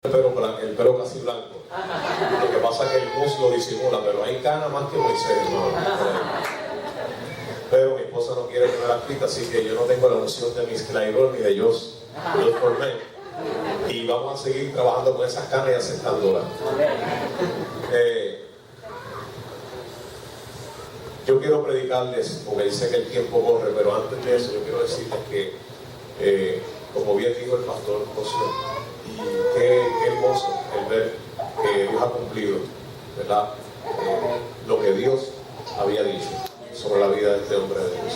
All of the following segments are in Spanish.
el pelo casi blanco. Lo que pasa es que el muslo disimula, pero hay cana más que Moisés, hermano. Pero mi esposa no quiere que me la quita, así que yo no tengo la noción de Miss Claiborne ni de Dios por mí. Y vamos a seguir trabajando con esas canas y aceptándolas. Yo quiero predicarles, porque sé que el tiempo corre, pero antes de eso yo quiero decirles que, como bien dijo el pastor José, y qué hermoso el ver que Dios ha cumplido, ¿verdad? Lo que Dios había dicho sobre la vida de este hombre de Dios.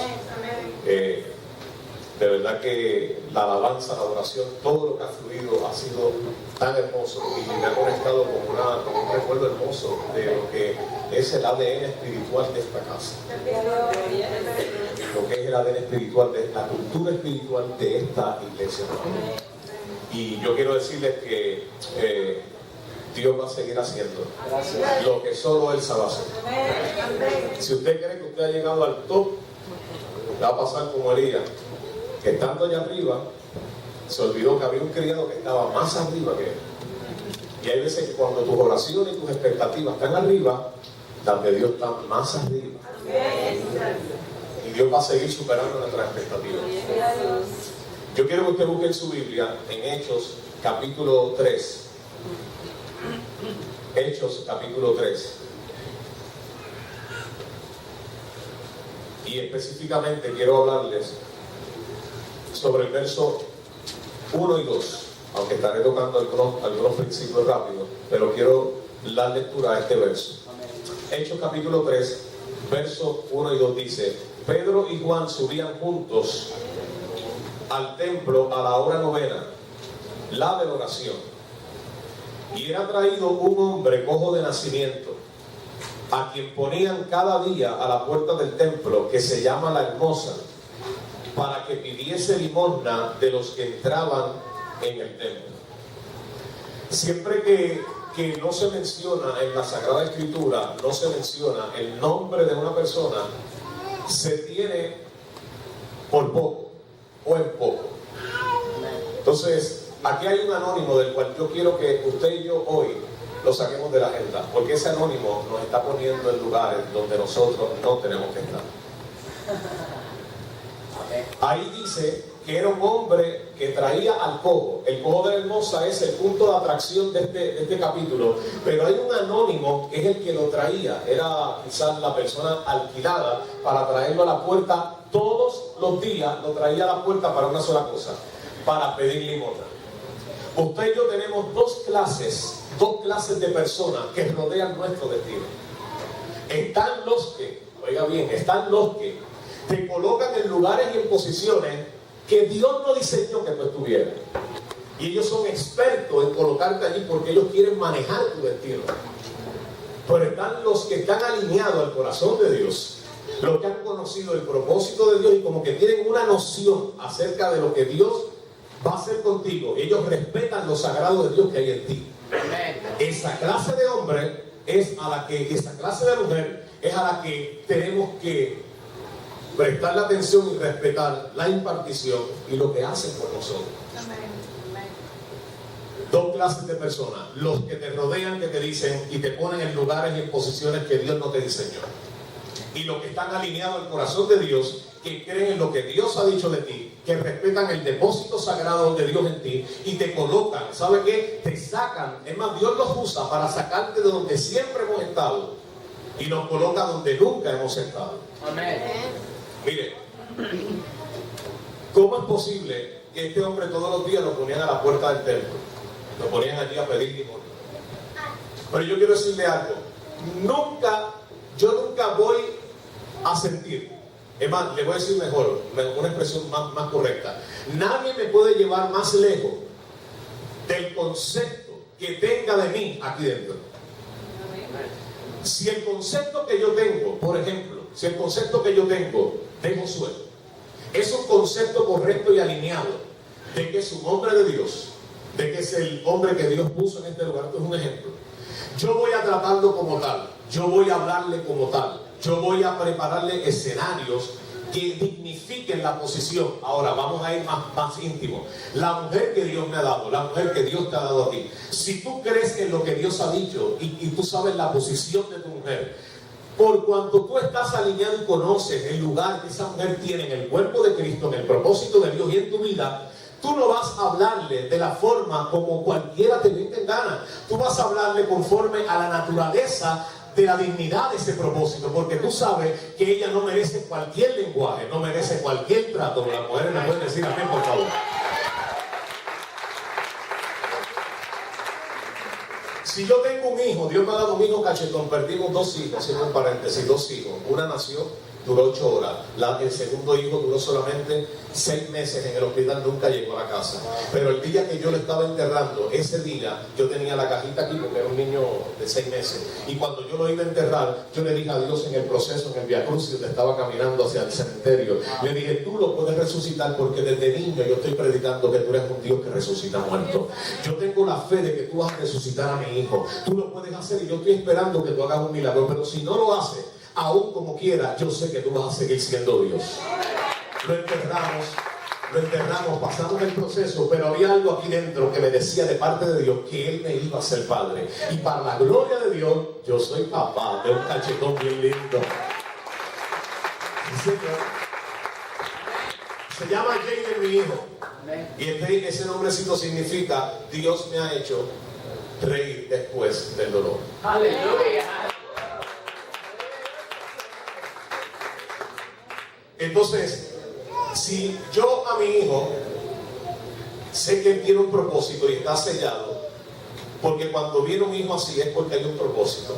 De verdad que la alabanza, la adoración, todo lo que ha fluido ha sido tan hermoso y me ha conectado con un recuerdo hermoso de lo que es el ADN espiritual de esta casa. Lo que es el ADN espiritual, de la cultura espiritual de esta iglesia. Y yo quiero decirles que Dios va a seguir haciendo lo que solo Él sabe hacer. Si usted cree que usted ha llegado al top, le va a pasar como Elías, que estando allá arriba se olvidó que había un criado que estaba más arriba que él. Y hay veces que cuando tus oraciones y tus expectativas están arriba, las de Dios están más arriba. Y Dios va a seguir superando nuestras expectativas. Yo quiero que usted busque en su Biblia, en Hechos capítulo 3. Hechos capítulo 3. Y específicamente quiero hablarles sobre el verso 1 y 2, aunque estaré tocando algunos principios rápidos, pero quiero dar lectura a este verso. Hechos capítulo 3, verso 1 y 2 dice: Pedro y Juan subían juntos al templo a la hora novena, la de oración, y era traído un hombre cojo de nacimiento, a quien ponían cada día a la puerta del templo, que se llama La Hermosa, para que pidiese limosna de los que entraban en el templo. Siempre que no se menciona en la Sagrada Escritura, no se menciona el nombre de una persona, se tiene por poco o en poco. Entonces, aquí hay un anónimo del cual yo quiero que usted y yo hoy lo saquemos de la agenda, porque ese anónimo nos está poniendo en lugares donde nosotros no tenemos que estar. Ahí dice que era un hombre que traía al cojo. El cojo de la Hermosa es el punto de atracción de este capítulo, pero hay un anónimo que es el que lo traía. Era quizás la persona alquilada para traerlo a la puerta todos los días. Lo traía a la puerta para una sola cosa: para pedir limosna. Usted y yo tenemos dos clases de personas que rodean nuestro destino. Están los que, oiga bien, están los que te colocan en lugares y en posiciones que Dios no diseñó que tú estuvieras. Y ellos son expertos en colocarte allí porque ellos quieren manejar tu destino. Pero están los que están alineados al corazón de Dios, los que han conocido el propósito de Dios y como que tienen una noción acerca de lo que Dios va a hacer contigo. Ellos respetan lo sagrado de Dios que hay en ti. Esa clase de hombre es a la que, esa clase de mujer es a la que tenemos que prestar la atención y respetar la impartición y lo que hacen por nosotros. Dos clases de personas: los que te rodean, que te dicen y te ponen en lugares y en posiciones que Dios no te diseñó, y los que están alineados al corazón de Dios, que creen en lo que Dios ha dicho de ti, que respetan el depósito sagrado de Dios en ti y te colocan, ¿sabe qué? Te sacan, es más, Dios los usa para sacarte de donde siempre hemos estado y nos coloca donde nunca hemos estado. Amén. Mire, ¿cómo es posible que este hombre todos los días lo ponían a la puerta del templo? Lo ponían allí a pedir limosna. Pero yo quiero decirle algo: yo nunca voy a sentir, es más, le voy a decir mejor, una expresión más correcta: nadie me puede llevar más lejos del concepto que tenga de mí aquí dentro. Si el concepto que yo tengo, por ejemplo, si el concepto que yo tengo de Josué es un concepto correcto y alineado de que es un hombre de Dios, de que es el hombre que Dios puso en este lugar, esto es un ejemplo, yo voy a tratarlo como tal, yo voy a hablarle como tal, yo voy a prepararle escenarios que dignifiquen la posición. Ahora vamos a ir más íntimo. La mujer que Dios me ha dado, la mujer que Dios te ha dado a ti, si tú crees en lo que Dios ha dicho y tú sabes la posición de tu mujer, por cuanto tú estás alineado y conoces el lugar que esa mujer tiene en el cuerpo de Cristo, en el propósito de Dios y en tu vida, tú no vas a hablarle de la forma como cualquiera te venga en gana. Tú vas a hablarle conforme a la naturaleza de la dignidad de ese propósito, porque tú sabes que ella no merece cualquier lenguaje, no merece cualquier trato. Las mujeres me pueden decir amén, por favor. Si yo tengo un hijo, Dios me ha dado un hijo cachetón, perdimos 2 hijos, haciendo un paréntesis, 2 hijos. Una nació, duró 8 horas. El segundo hijo duró solamente 6 meses en el hospital, nunca llegó a la casa. Pero el día que yo lo estaba enterrando, ese día yo tenía la cajita aquí porque era un niño de 6 meses. Y cuando yo lo iba a enterrar, yo le dije a Dios en el proceso, en el Via Crucis, donde estaba caminando hacia el cementerio, le dije, tú lo puedes resucitar porque desde niño yo estoy predicando que tú eres un Dios que resucita muertos. Yo tengo la fe de que tú vas a resucitar a mi hijo. Tú lo puedes hacer y yo estoy esperando que tú hagas un milagro. Pero si no lo haces, aún como quiera, yo sé que tú vas a seguir siendo Dios. Lo enterramos, pasamos el proceso, pero había algo aquí dentro que me decía de parte de Dios que Él me iba a ser padre. Y para la gloria de Dios, yo soy papá de un cachetón bien lindo. ¿Sí, señor? Se llama Jaden, mi hijo. Y ese nombrecito significa Dios me ha hecho reír después del dolor. Aleluya. Entonces, si yo a mi hijo sé que él tiene un propósito y está sellado, porque cuando viene un hijo así es porque hay un propósito.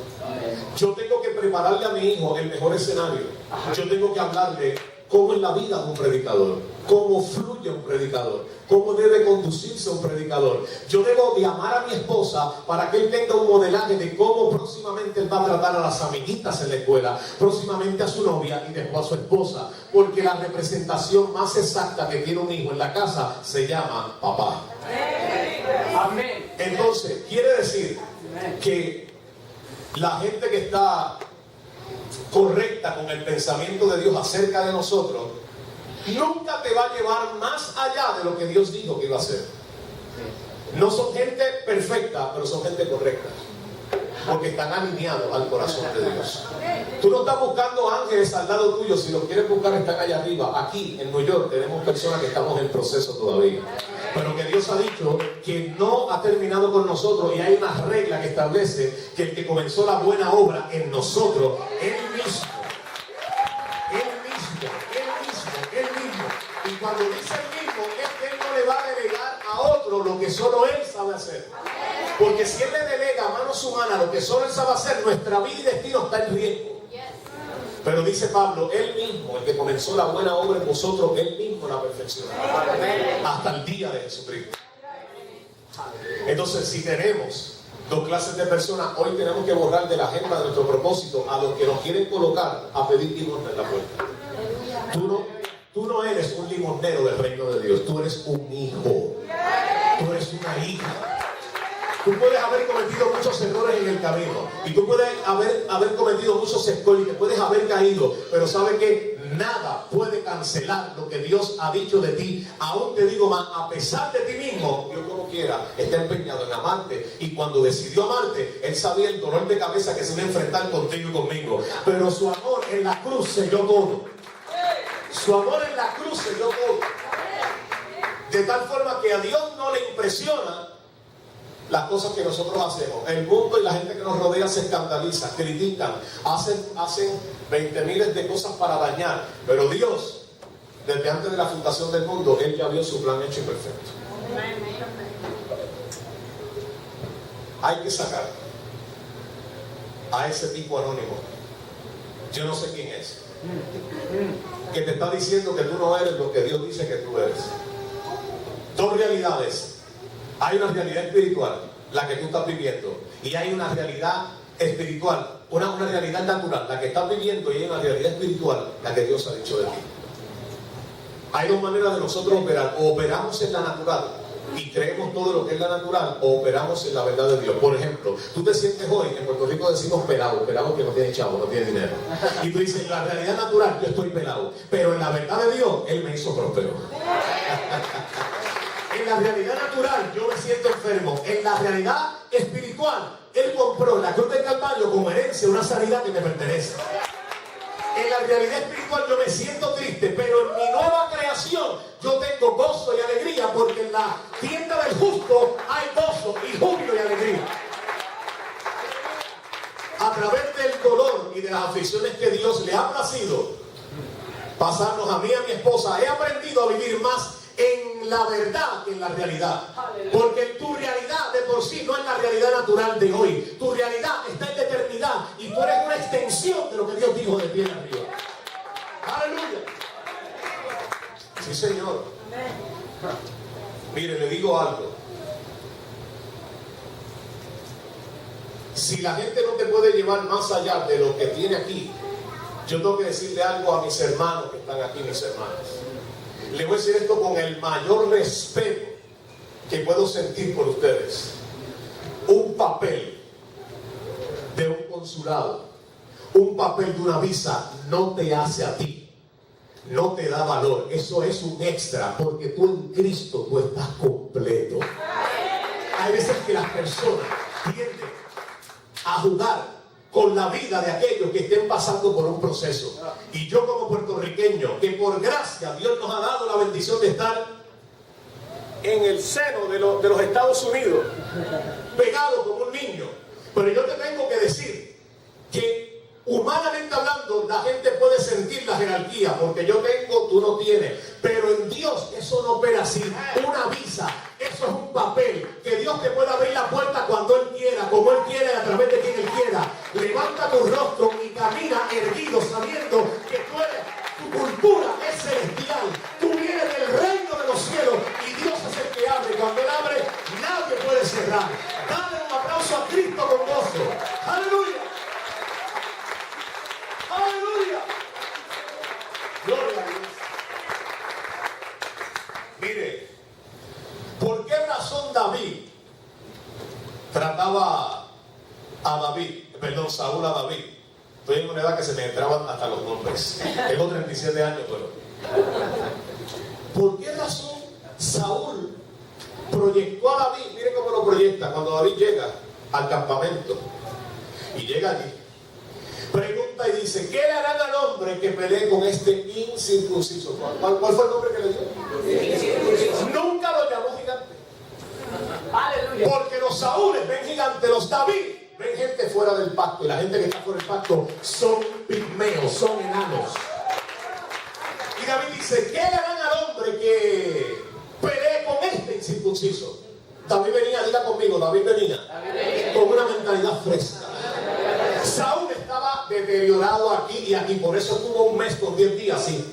Yo tengo que prepararle a mi hijo el mejor escenario. Yo tengo que hablarle cómo es la vida de un predicador, cómo fluye un predicador, cómo debe conducirse un predicador. Yo debo de amar a mi esposa para que él tenga un modelaje de cómo próximamente él va a tratar a las amiguitas en la escuela, próximamente a su novia y después a su esposa, porque la representación más exacta que tiene un hijo en la casa se llama papá. Amén. Entonces, quiere decir que la gente que está correcta con el pensamiento de Dios acerca de nosotros nunca te va a llevar más allá de lo que Dios dijo que iba a hacer. No son gente perfecta, pero son gente correcta, porque están alineados al corazón de Dios. Tú no estás buscando ángeles al lado tuyo. Si los quieres buscar, están allá arriba. Aquí en New York tenemos personas que estamos en proceso todavía, pero que Dios ha dicho que no ha terminado con nosotros, y hay una regla que establece que el que comenzó la buena obra en nosotros, Él mismo. Y cuando dice Él mismo, es que Él no le va a delegar a otro lo que solo Él sabe hacer. Porque si Él le delega a manos humanas lo que solo Él sabe hacer, nuestra vida y destino está en riesgo. Pero dice Pablo, Él mismo, el que comenzó la buena obra en vosotros, Él mismo la perfeccionará hasta el día de Jesucristo. Entonces, si tenemos 2 clases de personas, hoy tenemos que borrar de la agenda de nuestro propósito a los que nos quieren colocar a pedir limosna en la puerta. Tú no eres un limonero del reino de Dios, tú eres un hijo, tú eres una hija. Tú puedes haber cometido muchos errores en el camino, y tú puedes haber cometido muchos escollos, y te puedes haber caído, pero sabe que nada puede cancelar lo que Dios ha dicho de ti. Aún te digo más, a pesar de ti mismo, Dios como quiera está empeñado en amarte, y cuando decidió amarte, Él sabía el dolor de cabeza que se iba a enfrentar contigo y conmigo, pero su amor en la cruz selló todo. Su amor en la cruz selló todo, de tal forma que a Dios no le impresiona las cosas que nosotros hacemos. El mundo y la gente que nos rodea se escandaliza, critican, hacen 20 miles de cosas para dañar, pero Dios, desde antes de la fundación del mundo, Él ya vio su plan hecho y perfecto. Hay que sacar a ese tipo anónimo, yo no sé quién es, que te está diciendo que tú no eres lo que Dios dice que tú eres. 2 realidades. Hay una realidad espiritual, la que tú estás viviendo, y hay una realidad espiritual, una realidad natural, la que estás viviendo, y hay una realidad espiritual, la que Dios ha dicho de ti. Hay 2 maneras de nosotros operar. O operamos en la natural, y creemos todo lo que es la natural o operamos en la verdad de Dios. Por ejemplo, tú te sientes hoy, en Puerto Rico decimos pelado que no tiene chavo, no tiene dinero. Y tú dices, en la realidad natural yo estoy pelado, pero en la verdad de Dios, Él me hizo próspero. En la realidad natural yo me siento enfermo. En la realidad espiritual, Él compró en la cruz del Calvario como herencia una sanidad que me pertenece. En la realidad espiritual yo me siento triste, pero en mi nueva creación yo tengo gozo y alegría, porque en la tienda del justo hay gozo y júbilo y alegría. A través del dolor y de las aflicciones que Dios le ha placido pasarnos a mí y a mi esposa, he aprendido a vivir más en la verdad que en la realidad. Porque tu realidad de por sí no es la realidad natural de hoy. Tu realidad está en la eternidad y tú eres una extensión de lo que Dios dijo de ti arriba. Aleluya. Sí, Señor. Mire, le digo algo. Si la gente no te puede llevar más allá de lo que tiene aquí, yo tengo que decirle algo a mis hermanos que están aquí, mis hermanas. Le voy a decir esto con el mayor respeto que puedo sentir por ustedes. Un papel de un consulado, un papel de una visa no te hace a ti, no te da valor. Eso es un extra, porque tú en Cristo tú estás completo. Hay veces que las personas tienden a jugar con la vida de aquellos que estén pasando por un proceso. Y yo como puertorriqueño, que por gracia Dios nos ha dado la bendición de estar en el seno de los Estados Unidos, pegado como un niño. Pero yo te tengo que decir que humanamente hablando la gente puede sentir la jerarquía, porque yo tengo, tú no tienes, pero en Dios eso no opera así. Una visa, eso es un papel que Dios te puede abrir la puerta cuando Él quiera, como Él quiera y a través de quien Él quiera. Levanta tu rostro y camina erguido, sabiendo que tu cultura es celestial. Tú vienes del reino de los cielos y Dios es el que abre. Cuando Él abre, nadie puede cerrar. Dale un aplauso a Cristo con gozo. ¡Aleluya! ¡Aleluya! Gloria a Dios. Mire, ¿por qué razón David trataba Saúl a David? Estoy en una edad que se me entraban hasta los nombres. Tengo 37 años, pero ¿por qué razón Saúl proyectó a David? Mire cómo lo proyecta cuando David llega al campamento y llega allí. Pregunta y dice, ¿qué le harán al hombre que pelee con este incircunciso? ¿Cuál fue el nombre que le dio? Nunca lo llamó gigante. Aleluya. Porque los Saúles ven gigantes, los David ven gente fuera del pacto. Y la gente que está fuera del pacto son pigmeos, son enanos. Y David dice, ¿qué le harán al hombre que pelee con este incircunciso? David venía, diga conmigo, David venía con una mentalidad fresca. Saúl estaba deteriorado aquí y aquí, por eso tuvo un mes con 10 días así.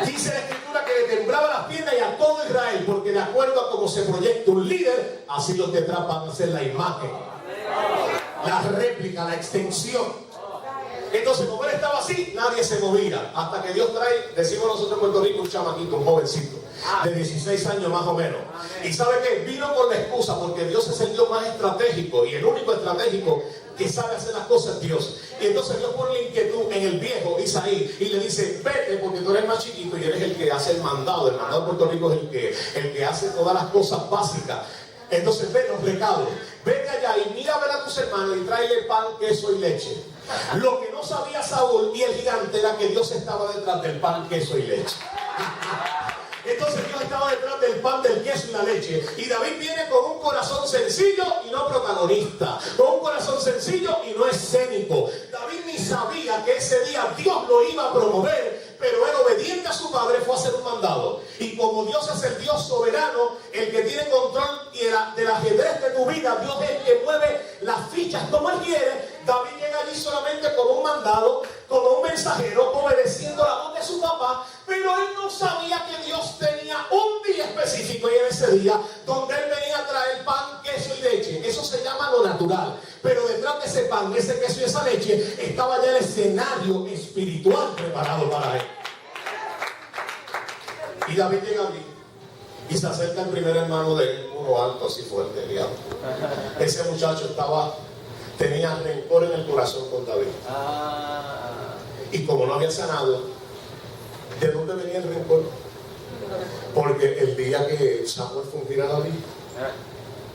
Dice la escritura que le temblaba las piernas y a todo Israel, porque de acuerdo a cómo se proyecta un líder, así los detrás van a hacer la imagen, la réplica, la extensión. Entonces, como él estaba así, nadie se movía. Hasta que Dios trae, decimos nosotros en Puerto Rico, un chamaquito, un jovencito, de 16 años más o menos. Y ¿sabe qué? Vino con la excusa, porque Dios es el Dios más estratégico y el único estratégico que sabe hacer las cosas es Dios. Y entonces Dios pone la inquietud en el viejo Isaí y le dice, vete porque tú eres más chiquito y eres el que hace el mandado. El mandado de Puerto Rico es el que hace todas las cosas básicas. Entonces ve los recados, vete allá y mira a ver a tus hermanos y tráele pan, queso y leche. Lo que no sabía Saúl y el gigante era que Dios estaba detrás del pan, queso y leche. Entonces Dios estaba detrás del pan, del queso y la leche. Y David viene con un corazón sencillo y no protagonista, con un corazón sencillo y no escénico. David ni sabía que ese día Dios lo iba a promover, pero él, obediente a su padre, fue a hacer un mandado. Y como Dios es el Dios soberano, el que tiene control del ajedrez de tu vida, Dios es el que mueve las fichas como Él quiere. David llega allí solamente como un mandado, como un mensajero, obedeciendo la voz de su papá, pero él no sabía que Dios tenía un día específico, y en ese día donde él venía a traer pan, queso y leche. Eso se llama lo natural, pero detrás de ese pan, ese queso y esa leche estaba ya el escenario espiritual preparado para él. Y David llega allí Y se acerca el primer hermano de él, uno alto, así fuerte, diablo. Ese muchacho tenía rencor en el corazón con David. Y como no había sanado, ¿de dónde venía el rencor? Porque el día que Samuel fue a ungir a David,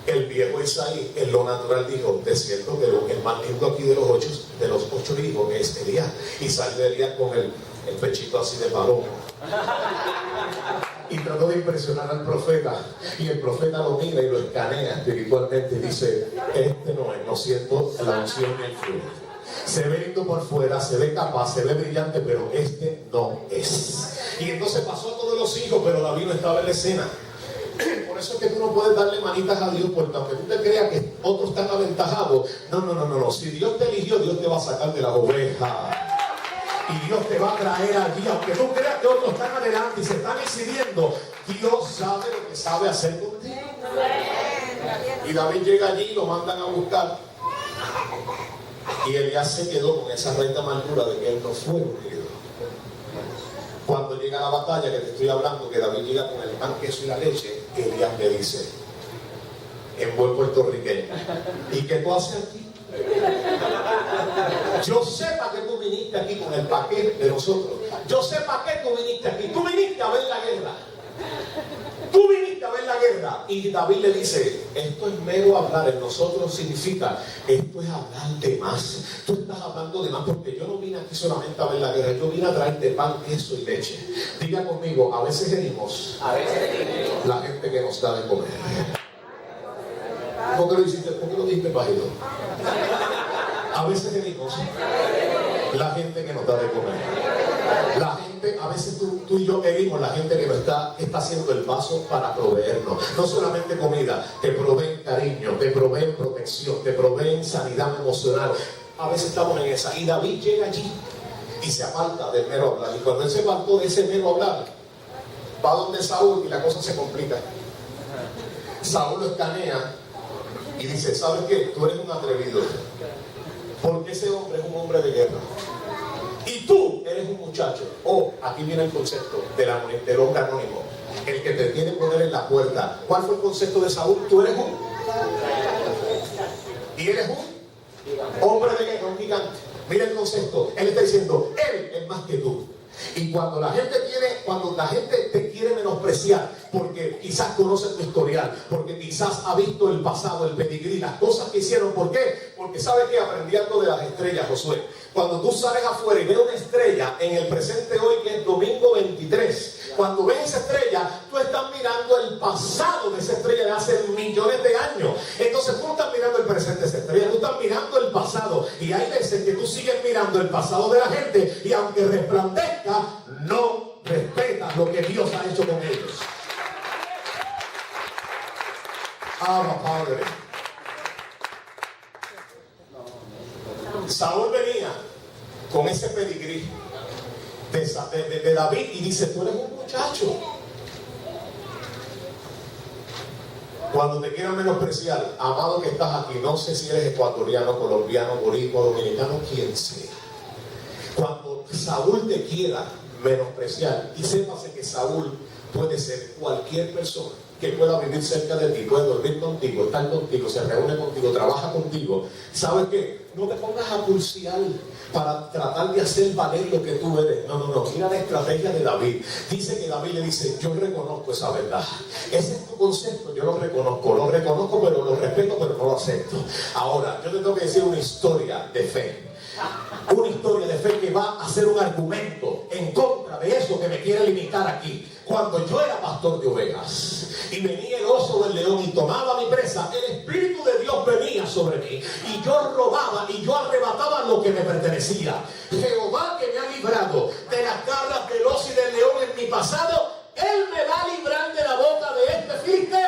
el viejo Isaí, en lo natural, dijo: de cierto que el más lindo aquí de los ocho hijos es Elías. Y salió Elías con el pechito así de palomo. Y trató de impresionar al profeta. Y el profeta lo mira y lo escanea espiritualmente y dice: este no es, no siento la unción ni el flujo. Se ve lindo por fuera, se ve capaz, se ve brillante, pero este no es. Y entonces pasó a todos los hijos, pero David no estaba en la escena. Por eso es que tú no puedes darle manitas a Dios, porque aunque tú te creas que otros están aventajados, no. Si Dios te eligió, Dios te va a sacar de las ovejas. Y Dios te va a traer allí, aunque tú creas que otros están adelante y se están exhibiendo, Dios sabe lo que sabe hacer contigo. Y David llega allí y lo mandan a buscar. Y Elías se quedó con esa recta amargura de que él no fue ungido. Cuando llega la batalla que te estoy hablando, que David llega con el pan, queso y la leche, Elías le dice, en buen puertorriqueño: ¿y qué tú haces aquí? Yo sé para qué tú viniste aquí con el paquete de nosotros. Yo sé para qué tú viniste aquí. Tú viniste a ver la guerra. Tú viniste a ver la guerra. Y David le dice: esto es mero hablar. En nosotros significa, esto es hablar de más. Tú estás hablando de más, porque yo no vine aquí solamente a ver la guerra. Yo vine a traerte pan, queso y leche. Diga conmigo: a veces herimos la gente que nos da de comer. ¿Por qué lo hiciste? ¿Por qué lo dijiste bajito? A veces herimos la gente que nos da de comer. La gente, a veces tú y yo herimos la gente que está haciendo el paso para proveernos. No solamente comida, te proveen cariño, te proveen protección, te proveen sanidad emocional. A veces estamos en esa. Y David llega allí y se aparta del mero hablar. Y cuando él se apartó de ese mero hablar, va donde Saúl y la cosa se complica. Saúl lo escanea y dice: ¿sabes qué? Tú eres un atrevido, porque ese hombre es un hombre de guerra. Y tú eres un muchacho. Aquí viene el concepto del hombre anónimo, el que te tiene que poner en la puerta. ¿Cuál fue el concepto de Saúl? Tú eres y eres un hombre de guerra, un gigante. Mira el concepto. Él está diciendo: él es más que tú. Y cuando la gente te quiere menospreciar, porque quizás conoce tu historial, porque quizás ha visto el pasado, el pedigrí, las cosas que hicieron. ¿Por qué? Porque sabe que aprendí algo de las estrellas, Josué. Cuando tú sales afuera y ves una estrella en el presente hoy, que es domingo 23, cuando ves esa estrella, tú estás mirando el pasado de esa estrella de hace millones de años. Entonces tú no estás mirando el presente de esa estrella, tú estás mirando el pasado. Y hay veces que tú sigues mirando el pasado de la gente, y aunque resplandezca, no respetas lo que Dios ha hecho con ellos. Abba, Padre. Saúl venía con ese pedigrí de David y dice: tú eres un muchacho. Cuando te quieran menospreciar, amado que estás aquí, no sé si eres ecuatoriano, colombiano, boricua, dominicano, quien sea. Cuando Saúl te quiera menospreciar, y sépase que Saúl puede ser cualquier persona que pueda vivir cerca de ti, puede dormir contigo, estar contigo, se reúne contigo, trabaja contigo. ¿Sabes qué? No te pongas a pulsear para tratar de hacer valer lo que tú eres. No. Mira la estrategia de David. Dice que David le dice: yo reconozco esa verdad. Ese es tu concepto, yo lo reconozco, pero lo respeto, pero no lo acepto. Ahora, yo te tengo que decir una historia de fe. Una historia de fe que va a ser un argumento en contra de eso que me quiere limitar aquí. Cuando yo era pastor de ovejas y venía el oso del león y tomaba mi presa, el Espíritu de Dios venía sobre mí y yo robaba y yo arrebataba lo que me pertenecía. Jehová, que me ha librado de las garras del oso y del león en mi pasado, Él me va a librar de la boca de este filisteo.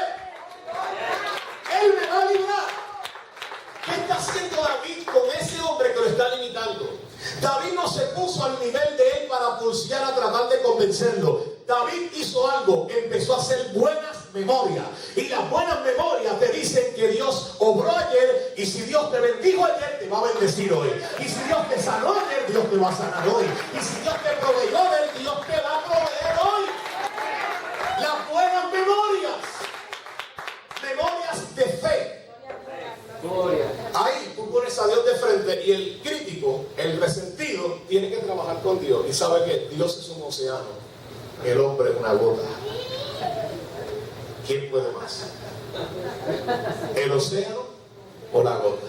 Él me va a librar. ¿Qué está haciendo David con ese hombre que lo está limitando? David no se puso al nivel de él para pulsear a tratar de convencerlo. David hizo algo, empezó a hacer buenas memorias. Y las buenas memorias te dicen que Dios obró ayer, y si Dios te bendijo ayer, te va a bendecir hoy. Y si Dios te sanó ayer, Dios te va a sanar hoy. Y si Dios te proveyó ayer, Dios te va a proveer hoy. Las buenas memorias. Ahí tú pones a Dios de frente y el crítico, el resentido, tiene que trabajar con Dios. Y sabe que Dios es un océano, el hombre es una gota. ¿Quién puede más? ¿El océano o la gota?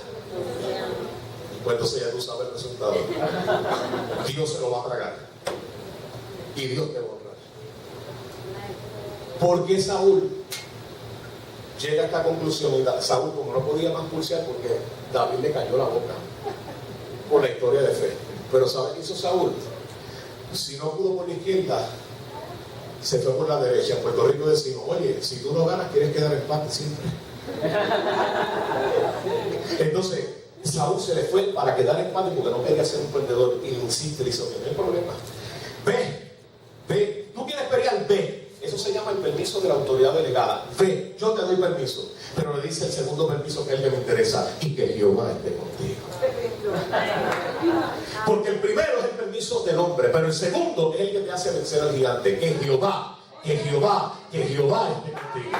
Pues entonces ya tú sabes el resultado. Dios se lo va a tragar. Y Dios te va a honrar. Porque Saúl llega a esta conclusión, y Saúl, como no podía más pulsear, porque David le cayó la boca por la historia de fe. Pero ¿sabe qué hizo Saúl? Si no pudo por la izquierda, se fue por la derecha. En Puerto Rico decimos, oye, si tú no ganas, quieres quedar en empate siempre. Entonces Saúl se le fue para quedar en empate porque no quería ser un perdedor, y le insiste, le dice, no hay problema, ve, tú quieres pelear, ve. Eso se llama el permiso de la autoridad delegada. Ve, yo te doy permiso. Pero le dice el segundo permiso, que es el que me interesa, y que Jehová esté contigo. Porque el primero es el permiso del hombre, pero el segundo es el que te hace vencer al gigante. Que Jehová esté contigo.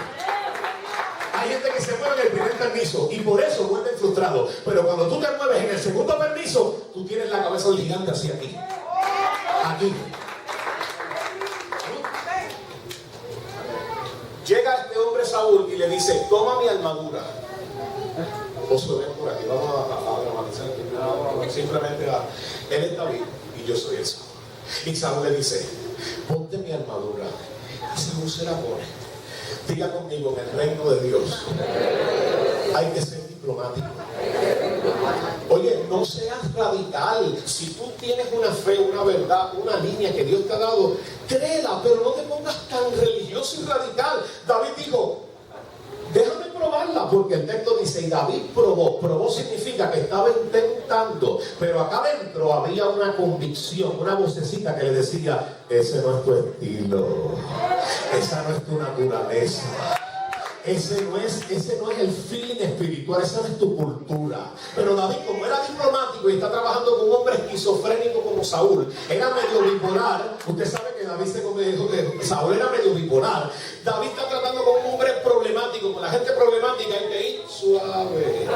Hay gente que se mueve en el primer permiso y por eso vuelven frustrados. Pero cuando tú te mueves en el segundo permiso, tú tienes la cabeza del gigante hacia aquí. Aquí. Llega este hombre Saúl y le dice, toma mi armadura. Josué, ven por aquí, vamos a dramatizar. Simplemente él es David y yo soy el Saúl. Y Saúl le dice, ponte mi armadura. Y Saúl se la pone. Diga conmigo, en el reino de Dios hay que ser diplomático. Oye, no seas radical. Si tú tienes una fe, una verdad, una línea que Dios te ha dado, créela, pero no te pongas tan religioso y radical. David dijo, déjame probarla, porque el texto dice, y David probó significa que estaba intentando, pero acá adentro había una convicción, una vocecita que le decía, ese no es tu estilo, esa no es tu naturaleza. Ese no es el fin espiritual, esa no es tu cultura. Pero David, como era diplomático y está trabajando con un hombre esquizofrénico como Saúl, era medio bipolar. Usted sabe que Saúl era medio bipolar. David está tratando con un hombre problemático. Con la gente problemática hay que ir suave.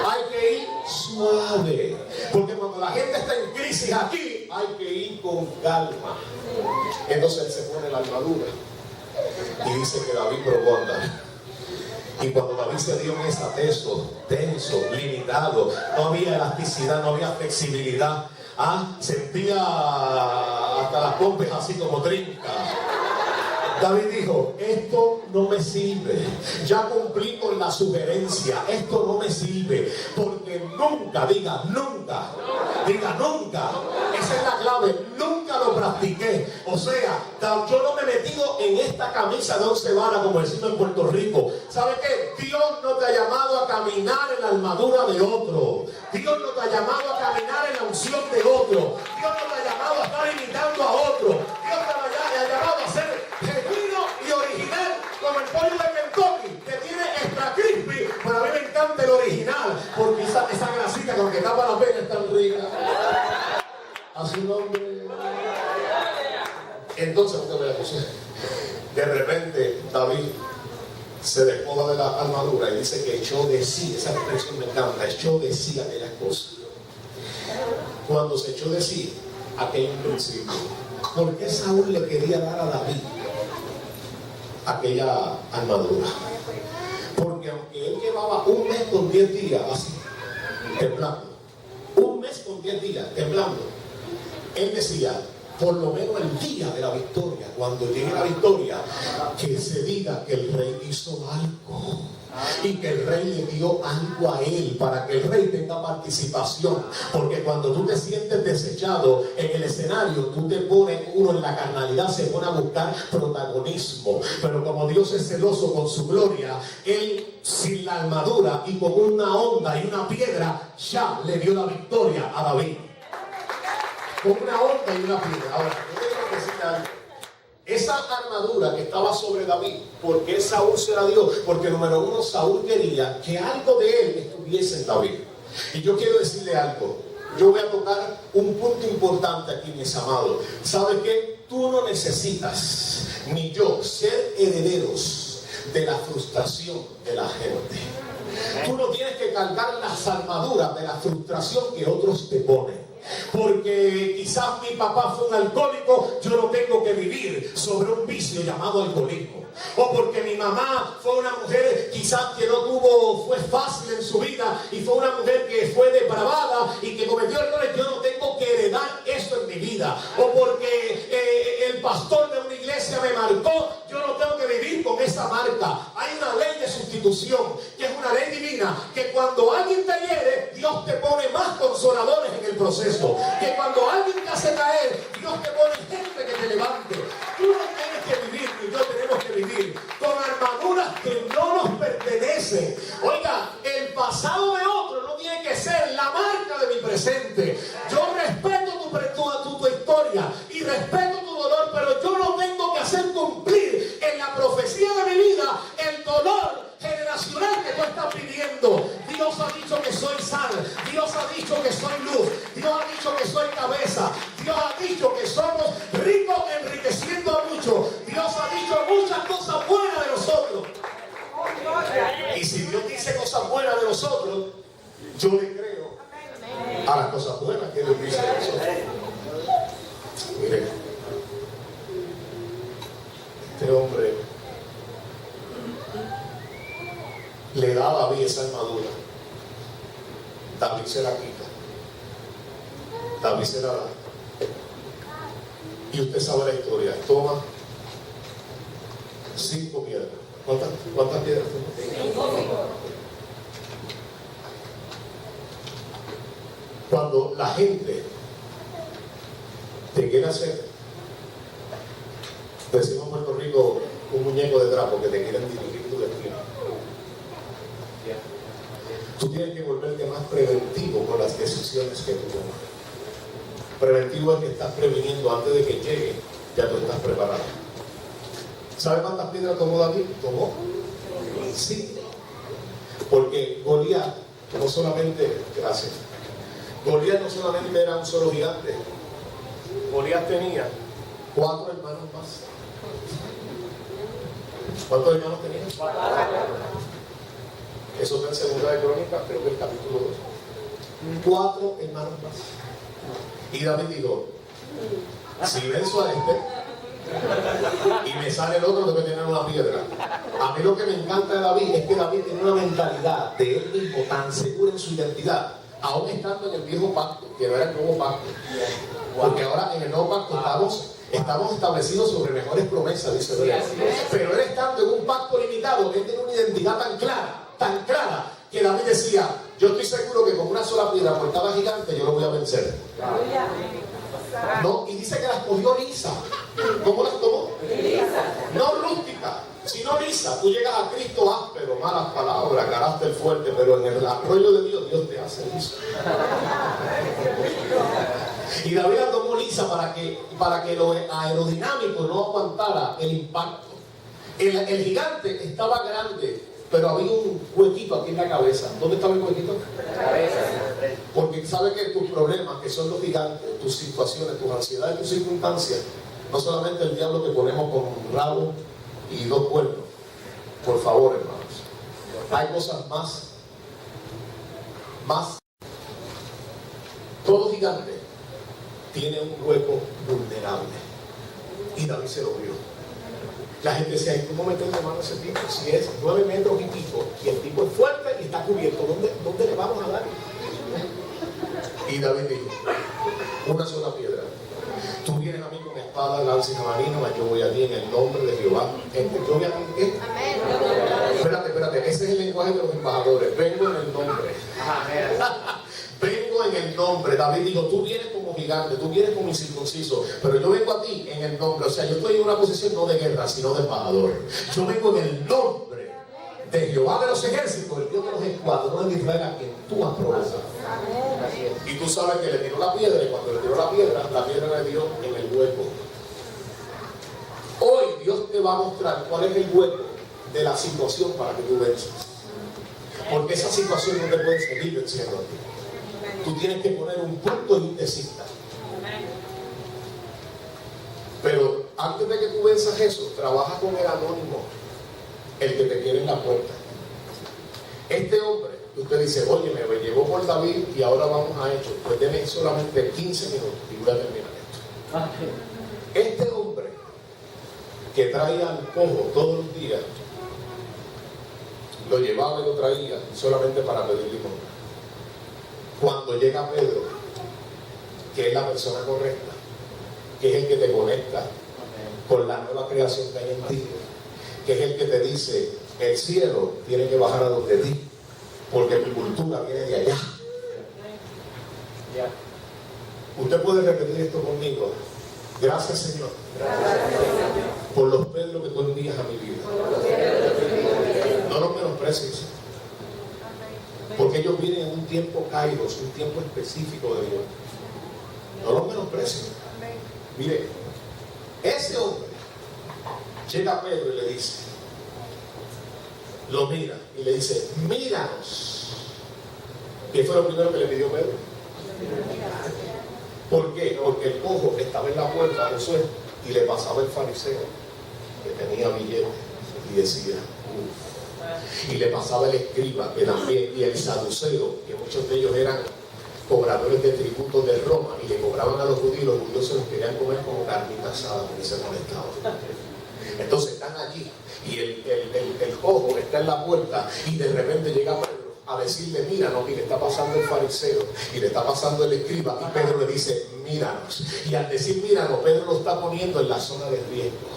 Hay que ir suave. Porque cuando la gente está en crisis aquí, hay que ir con calma. Entonces él se pone la armadura. Y dice que David probó a andar. Y cuando David se dio en esa tenso, limitado, no había elasticidad, no había flexibilidad. Sentía hasta las pompes así como trincas. David dijo, esto no me sirve. Ya cumplí con la sugerencia. Esto no me sirve. Porque nunca, diga nunca. Esa es la clave. Nunca lo practiqué. O sea, yo no me he metido en esta camisa de 11 varas como decimos en Puerto Rico. ¿Sabe qué? Dios no te ha llamado a caminar en la armadura de otro. Dios no te ha llamado a caminar en la unción de otro. Dios no te ha llamado a estar imitando a otro. Dios te ha llamado a ser genuino y original, como el pollo de Kentucky, que tiene extra crispy. Pero a mí me encanta el original, porque esa grasita con que tapa la pena es tan rica. A su nombre. Entonces, de repente David se despoja de la armadura y dice que echó de sí, esa expresión me encanta, echó de sí aquellas cosas. Cuando se echó de sí aquel principio, ¿por qué Saúl le quería dar a David aquella armadura? Porque aunque él llevaba un mes con 10 días así, temblando, un mes con 10 días temblando, él decía, por lo menos el día de la victoria, cuando llegue la victoria, que se diga que el rey hizo algo y que el rey le dio algo a él, para que el rey tenga participación. Porque cuando tú te sientes desechado en el escenario, tú te pones, uno en la carnalidad se pone a buscar protagonismo. Pero como Dios es celoso con su gloria, él sin la armadura y con una onda y una piedra ya le dio la victoria a David. Con una onda y una piedra. Ahora, yo tengo que decirle algo. Esa armadura que estaba sobre David, ¿por qué Saúl se la dio? Porque número uno, Saúl quería que algo de él estuviese en David. Y yo quiero decirle algo. Yo voy a tocar un punto importante aquí, mis amados. ¿Sabe qué? Tú no necesitas, ni yo, ser herederos de la frustración de la gente. Tú no cargar las armaduras de la frustración que otros te ponen. Porque quizás mi papá fue un alcohólico, yo no tengo que vivir sobre un vicio llamado alcoholismo. O porque mi mamá fue una mujer quizás que no fue fácil en su vida y fue una mujer que fue depravada y que cometió errores, yo no tengo que heredar eso en mi vida. O porque el pastor de una iglesia me marcó, yo no tengo que vivir con esa marca. Hay una ley de sustitución, que es una ley divina, que cuando alguien te hiere, Dios te pone más consoladores en el proceso. Que cuando alguien te hace caer, Dios te pone gente que te levante. Tú no tienes que vivir, y yo tenemos que vivir con armaduras que no nos pertenecen. Oiga, el pasado de otro no tiene que ser la marca de mi presente. Yo respeto tu historia y respeto tu dolor, pero yo no tengo que hacer cumplir en la profecía de mi vida el dolor generacional que tú estás viviendo. Dios ha dicho que soy sal, Dios ha dicho que soy luz, Dios ha dicho que soy cabeza, Dios ha dicho que somos ricos enriqueciendo a muchos, Dios ha dicho muchas cosas buenas de nosotros. Y si Dios dice cosas buenas de nosotros, yo le creo a las cosas buenas que Dios dice de nosotros. Mire, este hombre le da a David esa armadura. David se la quita. David se la da. Y usted sabe la historia. Toma 5 piedras. ¿Cuántas piedras toma? 5. Cuando la gente te quiere hacer, decimos en Puerto Rico, un muñeco de trapo que te quieren dirigir tu destino. Tú tienes que volverte más preventivo con las decisiones que tú tomas. Preventivo es que estás previniendo antes de que llegue, ya tú estás preparado. ¿Sabe cuántas piedras tomó David? Tomó 5. Porque Goliat no solamente, gracias, Goliat no solamente era un solo gigante. Goliat tenía 4 hermanos más. ¿Cuántos hermanos tenía? 4. Eso está en Segunda de Crónicas, creo que el capítulo 2. 4 hermanos más. Y David dijo, si venzo a este y me sale el otro, tengo que tener una piedra. A mí lo que me encanta de David es que David tiene una mentalidad de él mismo tan segura en su identidad, aún estando en el viejo pacto, que no era el nuevo pacto. Porque ahora en el nuevo pacto estamos establecidos sobre mejores promesas, dice Dios. Pero él estando en un pacto limitado, él tiene una identidad tan clara, que David decía, yo estoy seguro que con una sola piedra por cada gigante yo lo voy a vencer. No, y dice que las cogió lisa. ¿Cómo las tomó? No rústica, sino lisa. Tú llegas a Cristo áspero, malas palabras, carácter fuerte, pero en el arroyo de Dios, Dios te hace liso. Y David la tomó lisa para que lo aerodinámico no aguantara el impacto. El gigante estaba grande, pero había un huequito aquí en la cabeza. ¿Dónde estaba el huequito? La cabeza. Porque sabe que tus problemas, que son los gigantes, tus situaciones, tus ansiedades, tus circunstancias, no solamente el diablo te ponemos con un rabo y 2 cuernos. Por favor, hermanos. Hay cosas más. Todo gigante tiene un hueco vulnerable. Y David se lo vio. La gente decía, ¿y cómo metió de mano ese tipo? Si es 9 metros y pico, y el tipo es fuerte y está cubierto, ¿dónde le vamos a dar? Y David dijo, una sola piedra. Tú vienes a mí con espada, lanza y jabalina, mas yo voy a ti en el nombre de Jehová. Yo voy a ti, ¿qué? Espérate, ese es el lenguaje de los embajadores. Vengo en el nombre. Vengo en el nombre. David dijo, tú vienes como gigante, tú vienes como incircunciso, pero yo vengo a ti en el nombre. O sea, yo estoy en una posición no de guerra, sino de embajador. Yo vengo en el nombre de Jehová de los ejércitos, el Dios de los escuadrones de Israel, a quien tú has provocado. Y tú sabes que le tiró la piedra, y cuando le tiró la piedra le dio en el hueco. Hoy Dios te va a mostrar cuál es el hueco de la situación para que tú venzas. Porque esa situación no te puede seguir venciendo a ti. Tú tienes que poner un punto y desista. Pero antes de que tú venzas eso, trabaja con el anónimo, el que te quiere en la puerta. Este hombre Usted dice, oye, me llevó por David y ahora vamos a Hechos. Pues denme solamente 15 minutos y voy a terminar esto. Este hombre que traía al cojo todos los días, lo llevaba y lo traía solamente para pedir limosna. Cuando llega Pedro, que es la persona correcta, que es el que te conecta con la nueva creación que hay en ti, que es el que te dice, el cielo tiene que bajar a donde ti, porque tu cultura viene de allá. Usted puede repetir esto conmigo. Gracias, Señor, por los Pedro que tú envías a mi vida. No los menosprecies, porque ellos vienen en un tiempo kairos, un tiempo específico de Dios. No los menosprecies. Mire, ese hombre llega a Pedro y le dice, lo mira y le dice, míranos. ¿Qué fue lo primero que le pidió Pedro? ¿Por qué? Porque el cojo estaba en la puerta, Josué, y le pasaba el fariseo que tenía billetes y decía, uff. Y le pasaba el escriba que también, y el saduceo, que muchos de ellos eran cobradores de tributos de Roma y le cobraban a los judíos se los querían comer como carnita asada porque se molestaban. Entonces están allí y el cojo está en la puerta y de repente llega Pedro a decirle, míranos, y le está pasando el fariseo y le está pasando el escriba, y Pedro le dice, míranos. Y al decir míranos, Pedro lo está poniendo en la zona de riesgo.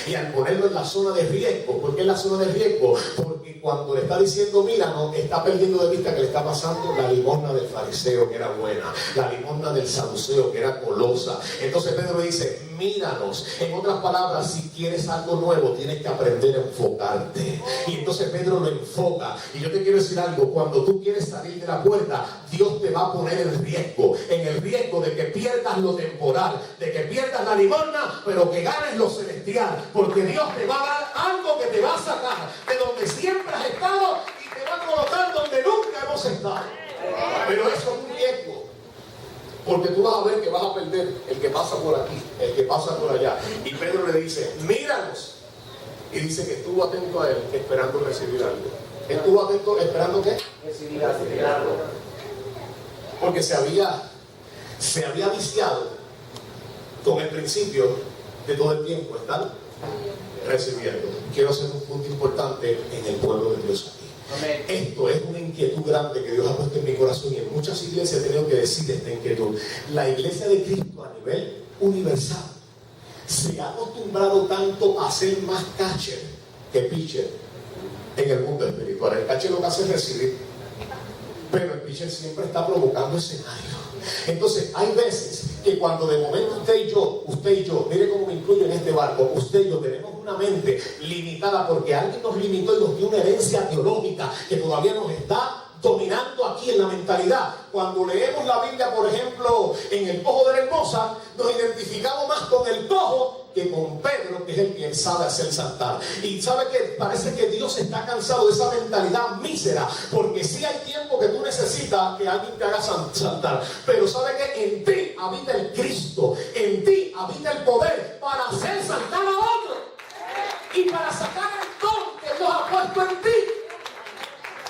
Y al ponerlo en la zona de riesgo, ¿por qué en la zona de riesgo? Porque cuando le está diciendo míranos, está perdiendo de vista que le está pasando la limosna del fariseo, que era buena, la limosna del saduceo, que era colosa. Entonces Pedro le dice, míranos. En otras palabras, si quieres algo nuevo, tienes que aprender a enfocarte. Y entonces Pedro lo enfoca. Y yo te quiero decir algo, cuando tú quieres salir de la puerta, Dios te va a poner en el riesgo de que pierdas lo temporal, de que pierdas la limosna, pero que ganes lo celestial. Porque Dios te va a dar algo que te va a sacar de donde siempre has estado y te va a colocar donde nunca hemos estado. Pero eso es un riesgo. Porque tú vas a ver que vas a perder el que pasa por aquí, el que pasa por allá. Y Pedro le dice, míranos. Y dice que estuvo atento a él, esperando recibir algo. ¿Estuvo atento esperando qué? Recibir algo. Porque se había viciado con el principio de todo el tiempo estar recibiendo. Quiero hacer un punto importante en el pueblo de Dios aquí. Amén. Esto es una inquietud grande que Dios ha puesto en mi corazón y en muchas iglesias he tenido que decir esta inquietud. La iglesia de Cristo a nivel universal se ha acostumbrado tanto a ser más catcher que pitcher en el mundo espiritual. El catcher lo que hace es recibir, pero el pitcher siempre está provocando escenarios. Entonces hay veces que cuando de momento usted y yo, mire cómo me incluyo en este barco, usted y yo tenemos una mente limitada porque alguien nos limitó y nos dio una herencia teológica que todavía nos está dominando aquí en la mentalidad. Cuando leemos la Biblia, por ejemplo, en el cojo de la hermosa, nos identificamos más con el cojo que con Pedro, que es el que sabe hacer saltar. Y sabe que parece que Dios está cansado de esa mentalidad mísera, porque sí hay tiempo que tú necesitas que alguien te haga saltar, pero sabe que en ti habita el Cristo, en ti habita el poder para hacer saltar a otro y para sacar el don que Dios ha puesto en ti.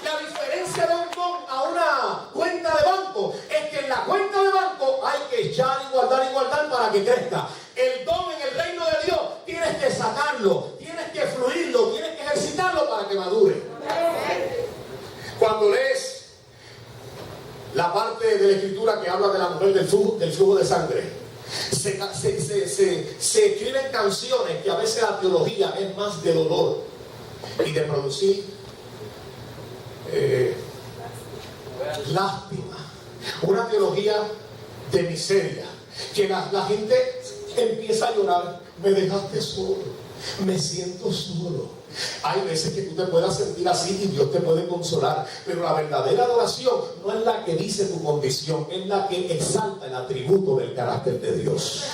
La diferencia de un don a una cuenta de banco es que en la cuenta de banco hay que echar y guardar para que crezca. El don en el reino de Dios tienes que sacarlo, tienes que fluirlo, tienes que ejercitarlo para que madure. Cuando lees la parte de la escritura que habla de la mujer del flujo de sangre, se escriben canciones que a veces la teología es más de dolor y de producir lástima, una teología de miseria, que la gente empieza a llorar, me dejaste solo, me siento solo. Hay veces que tú te puedas sentir así y Dios te puede consolar, pero la verdadera adoración no es la que dice tu condición, es la que exalta el atributo del carácter de Dios.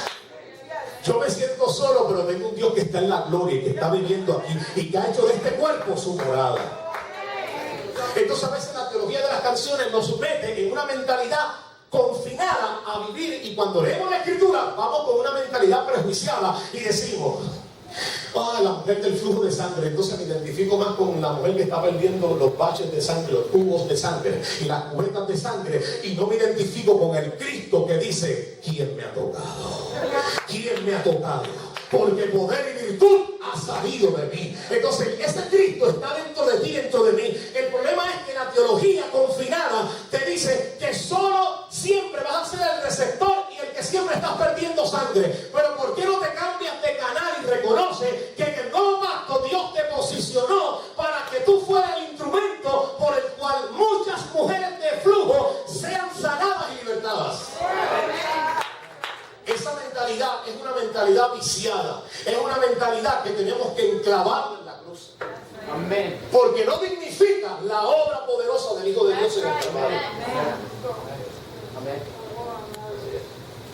Yo me siento solo, pero tengo un Dios que está en la gloria y que está viviendo aquí y que ha hecho de este cuerpo su morada. Entonces a veces la teología de las canciones nos mete en una mentalidad confinada a vivir, y cuando leemos la escritura vamos con una mentalidad prejuiciada y decimos, La mujer del flujo de sangre. Entonces me identifico más con la mujer que está perdiendo los baches de sangre, los tubos de sangre y las cubetas de sangre, y no me identifico con el Cristo que dice: ¿quién me ha tocado? ¿Quién me ha tocado? Porque poder y virtud ha salido de mí. Entonces ese Cristo está dentro de ti, dentro de mí. El problema es que la teología confinada te dice que solo siempre vas a ser el receptor y el que siempre estás perdiendo sangre. Pero ¿por qué no te cambias de canal y reconoce que en el nuevo pacto Dios te posicionó para que tú fueras el instrumento por el cual muchas mujeres de flujo sean sanadas y libertadas? Esa mentalidad es una mentalidad viciada, es una mentalidad que tenemos que enclavar en la cruz. Amén. Porque no dignifica la obra poderosa del Hijo de Dios en el hermano. Amén.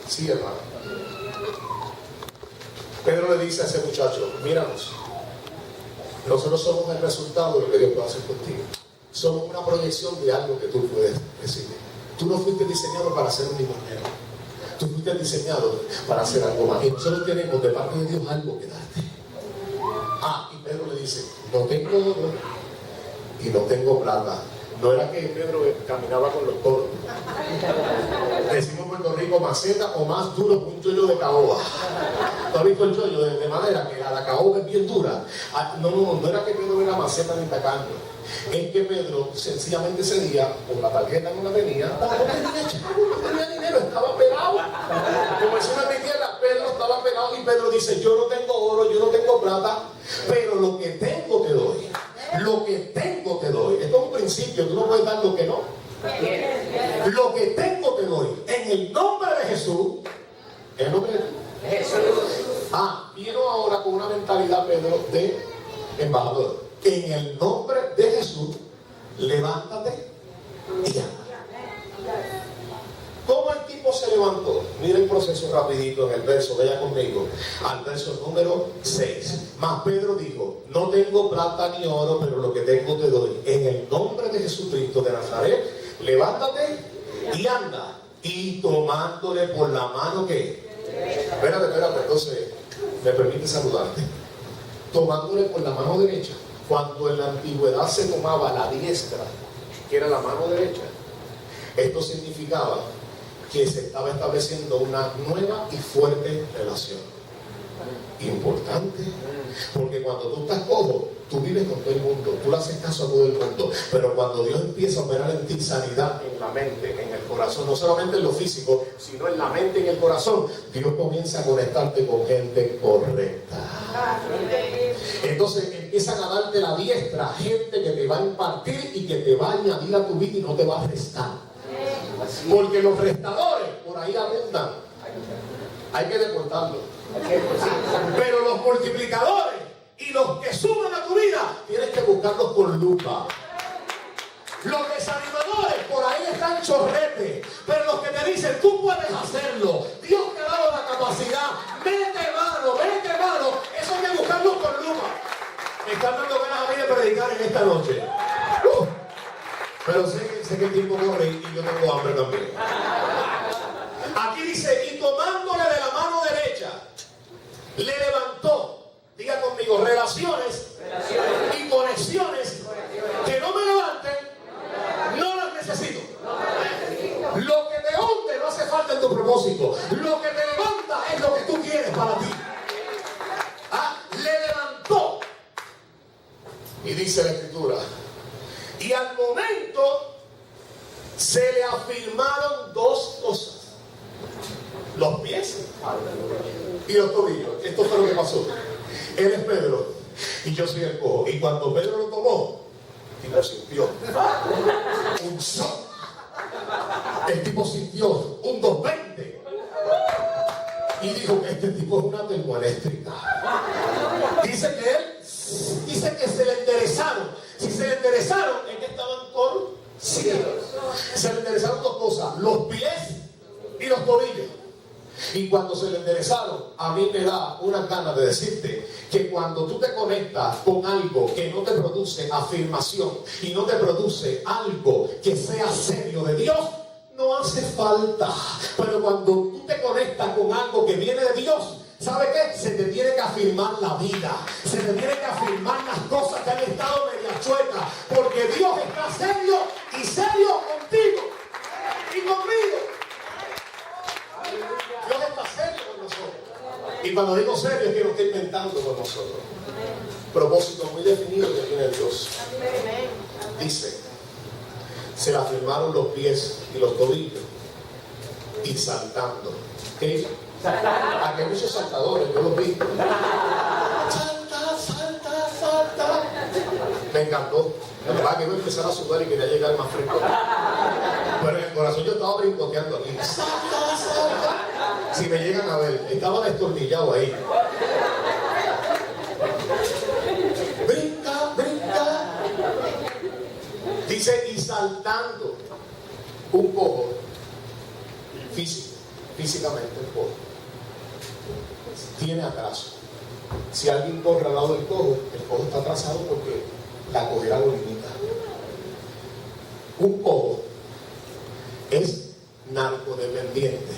Sí, hermano. Pedro le dice a ese muchacho: míranos, nosotros somos el resultado de lo que Dios puede hacer contigo. Somos una proyección de algo que tú puedes recibir. Tú no fuiste diseñado para ser un limonero. Tú fuiste diseñado para hacer algo más. Y nosotros tenemos de parte de Dios algo que darte. Y Pedro le dice: no tengo oro y no tengo plata. No era que Pedro caminaba con los toros. Decimos en Puerto Rico maceta o más duro que un chollo de caoba. ¿Tú has visto el chollo de madera? Que la caoba es bien dura. No era que Pedro era maceta ni tacaño. Es que Pedro sencillamente ese día, por la tarjeta no la tenía, no tenía dinero, estaba pelado. Como decimos en mi tierra, Pedro estaba pelado, y Pedro dice: yo no tengo oro, yo no tengo plata, pero lo que tengo te doy. Lo que tengo te doy. Esto es un principio, tú no puedes dar lo que no. Lo que tengo te doy. En el nombre de Jesús. ¿En el nombre de Jesús? Vino ahora con una mentalidad, Pedro, de embajador. En el nombre de Jesús, levántate y anda. ¿Cómo el tipo se levantó? Mira el proceso rapidito en el verso, vaya conmigo al verso número 6. Mas Pedro dijo: no tengo plata ni oro, pero lo que tengo te doy. En el nombre de Jesucristo de Nazaret, levántate y anda. Y tomándole por la mano, ¿qué? Espérate, entonces me permite saludarte. Tomándole por la mano derecha. Cuando en la antigüedad se tomaba la diestra, que era la mano derecha, esto significaba que se estaba estableciendo una nueva y fuerte relación. Importante, porque cuando tú estás cojo, tú vives con todo el mundo, tú le haces caso a todo el mundo, pero cuando Dios empieza a operar en ti sanidad en la mente, en el corazón, no solamente en lo físico, sino en la mente y en el corazón, Dios comienza a conectarte con gente correcta. Entonces empiezan a darte la diestra, gente que te va a impartir y que te va a añadir a tu vida y no te va a restar. Porque los restadores por ahí abundan, hay que deportarlos. Pero los multiplicadores y los que suman a tu vida, tienes que buscarlos con lupa. Los desanimadores por ahí están chorrete, pero los que te dicen: tú puedes hacerlo, Dios te ha dado la capacidad, mete mano, eso hay que buscarlos con lupa. Me están dando ganas a mí de predicar en esta noche. Pero sé que el tiempo corre y yo tengo hambre también. Aquí dice: y tomándole de la mano derecha, le levantó. Diga conmigo: relaciones y conexiones que no me levanten, no las necesito. Lo que te hunde no hace falta en tu propósito. Lo que te levanta es lo que tú quieres para ti. Le levantó. Y dice la Escritura: y al momento se le afirmaron dos cosas: los pies y los tobillos. Esto fue lo que pasó. Él es Pedro y yo soy el cojo. Y cuando Pedro lo tomó, el tipo sintió un shock. El tipo sintió un 220 y dijo que este tipo es una termoeléctrica. Dice que se le enderezaron. Si se le enderezaron, es que estaban torcidos. Se le enderezaron dos cosas: los pies y los tobillos. Y cuando se le enderezaron, a mí me da una ganas de decirte que cuando tú te conectas con algo que no te produce afirmación y no te produce algo que sea serio de Dios, no hace falta. Pero cuando tú te conectas con algo que viene de Dios, ¿Sabe qué? Se te tiene que afirmar la vida. Se te tiene que afirmar las cosas que han estado media chuecas. Porque Dios está serio y serio contigo y conmigo. Dios está serio con nosotros. Y cuando digo serio es que no está inventando con nosotros. Propósito muy definido que tiene Dios. Dice, se le afirmaron los pies y los tobillos y saltando. ¿Qué? Aquí hay muchos saltadores, yo los vi. Salta, salta, salta. Me encantó. La verdad que iba a empezar a sudar y quería llegar más fresco. Pero en el corazón yo estaba brincoteando aquí. Salta, salta. Si me llegan a ver, estaba destornillado ahí. Brinca, brinca. Dice, y saltando. Un cojo físicamente el cojo tiene atraso. Si alguien corre al lado del cojo, el cojo está atrasado porque la cojera lo limita. Un cojo es narcodependiente,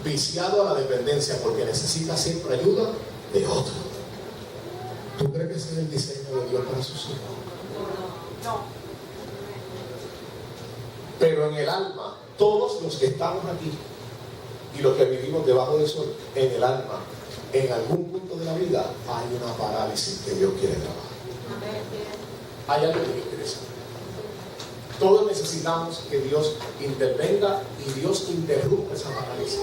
viciado a la dependencia porque necesita siempre ayuda de otro. ¿Tú crees que ese es el diseño de Dios para sus hijos? No. Pero en el alma, todos los que estamos aquí y los que vivimos debajo del sol, en el alma, en algún punto de la vida hay una parálisis que Dios quiere trabajar. Hay algo que interesa. Todos necesitamos que Dios intervenga y Dios interrumpa esa parálisis.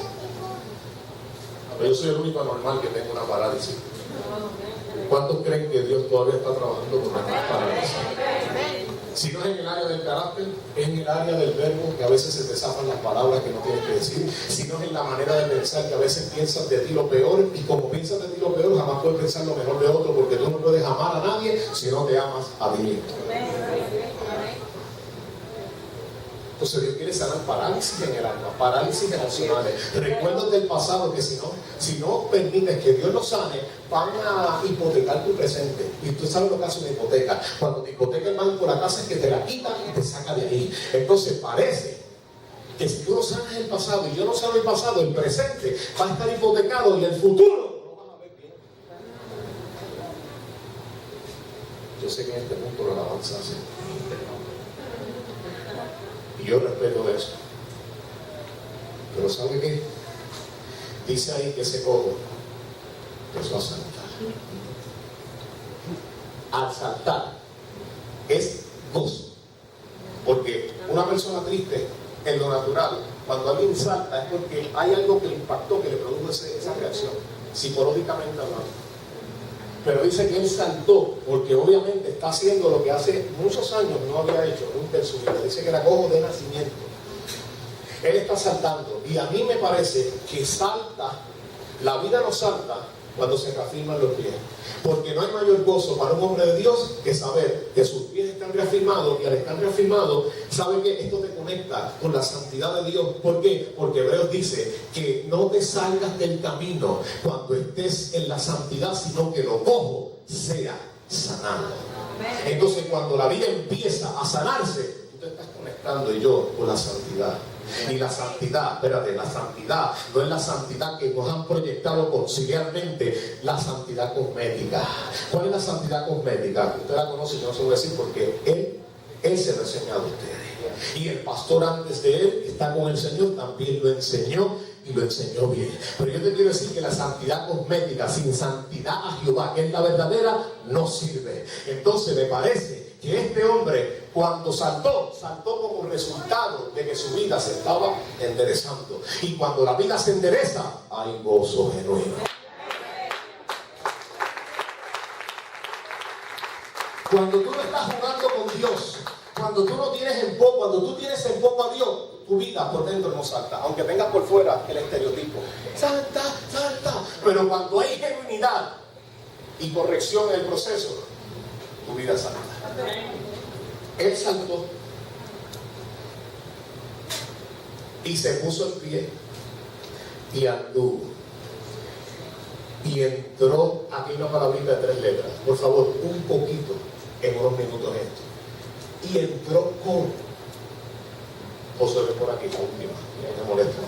Pero yo soy el único anormal que tengo una parálisis. ¿Cuántos creen que Dios todavía está trabajando con una parálisis? Si no es en el área del carácter, es en el área del verbo, que a veces se te zafan las palabras que no tienes que decir. Si no es en la manera de pensar, que a veces piensas de ti lo peor, y como piensas de ti lo peor, jamás puedes pensar lo mejor de otro, porque tú no puedes amar a nadie si no te amas a ti mismo. Entonces Dios quiere sanar parálisis en el alma, parálisis emocionales, recuerdos del pasado que si no permites que Dios los sane, van a hipotecar tu presente. Y tú sabes lo que hace una hipoteca. Cuando te hipoteca el banco la casa es que te la quita y te saca de ahí. Entonces parece que si tú no sanas el pasado y yo no sano el pasado, el presente va a estar hipotecado y el futuro no vas a ver bien. Yo sé que en este punto la alabanza hace. Y yo respeto eso. Pero ¿sabe qué? Dice ahí que ese cojo empezó a saltar. Al saltar es gozo. Porque una persona triste, en lo natural, cuando alguien salta es porque hay algo que le impactó, que le produjo esa reacción, psicológicamente hablando. Pero dice que él saltó porque obviamente está haciendo lo que hace muchos años no había hecho nunca en su vida. Dice que era cojo de nacimiento. Él está saltando y a mí me parece que salta, la vida no salta cuando se reafirman los pies. Porque no hay mayor gozo para un hombre de Dios que saber que sus pies están reafirmados y al estar reafirmados, sabe que esto te conecta con la santidad de Dios. ¿Por qué? Porque Hebreos dice que no te salgas del camino cuando estés en la santidad, sino que lo cojo sea sanado. Entonces cuando la vida empieza a sanarse, tú te estás conectando y yo con la santidad. Y la santidad, espérate, la santidad no es la santidad que nos han proyectado conciliarmente, la santidad cosmética. ¿Cuál es la santidad cosmética? Usted la conoce, yo no se lo voy a decir porque él se lo ha enseñado a ustedes. Y el pastor antes de él está con el Señor, también lo enseñó y lo enseñó bien. Pero yo te quiero decir que la santidad cosmética, sin santidad a Jehová, que es la verdadera, no sirve. Entonces me parece que este hombre, cuando saltó como resultado de que su vida se estaba enderezando. Y cuando la vida se endereza, hay gozo genuino. Cuando tú no estás jugando con Dios, cuando tú no tienes en poco, cuando tú tienes en poco a Dios, tu vida por dentro no salta, aunque tengas por fuera el estereotipo. Salta, salta. Pero cuando hay genuinidad y corrección en el proceso, tu vida salta. Él saltó y se puso en pie y anduvo y entró. Aquí una palabrita de 3 letras, por favor, un poquito en unos minutos esto. Y entró con José, ve por aquí la última, me molesta.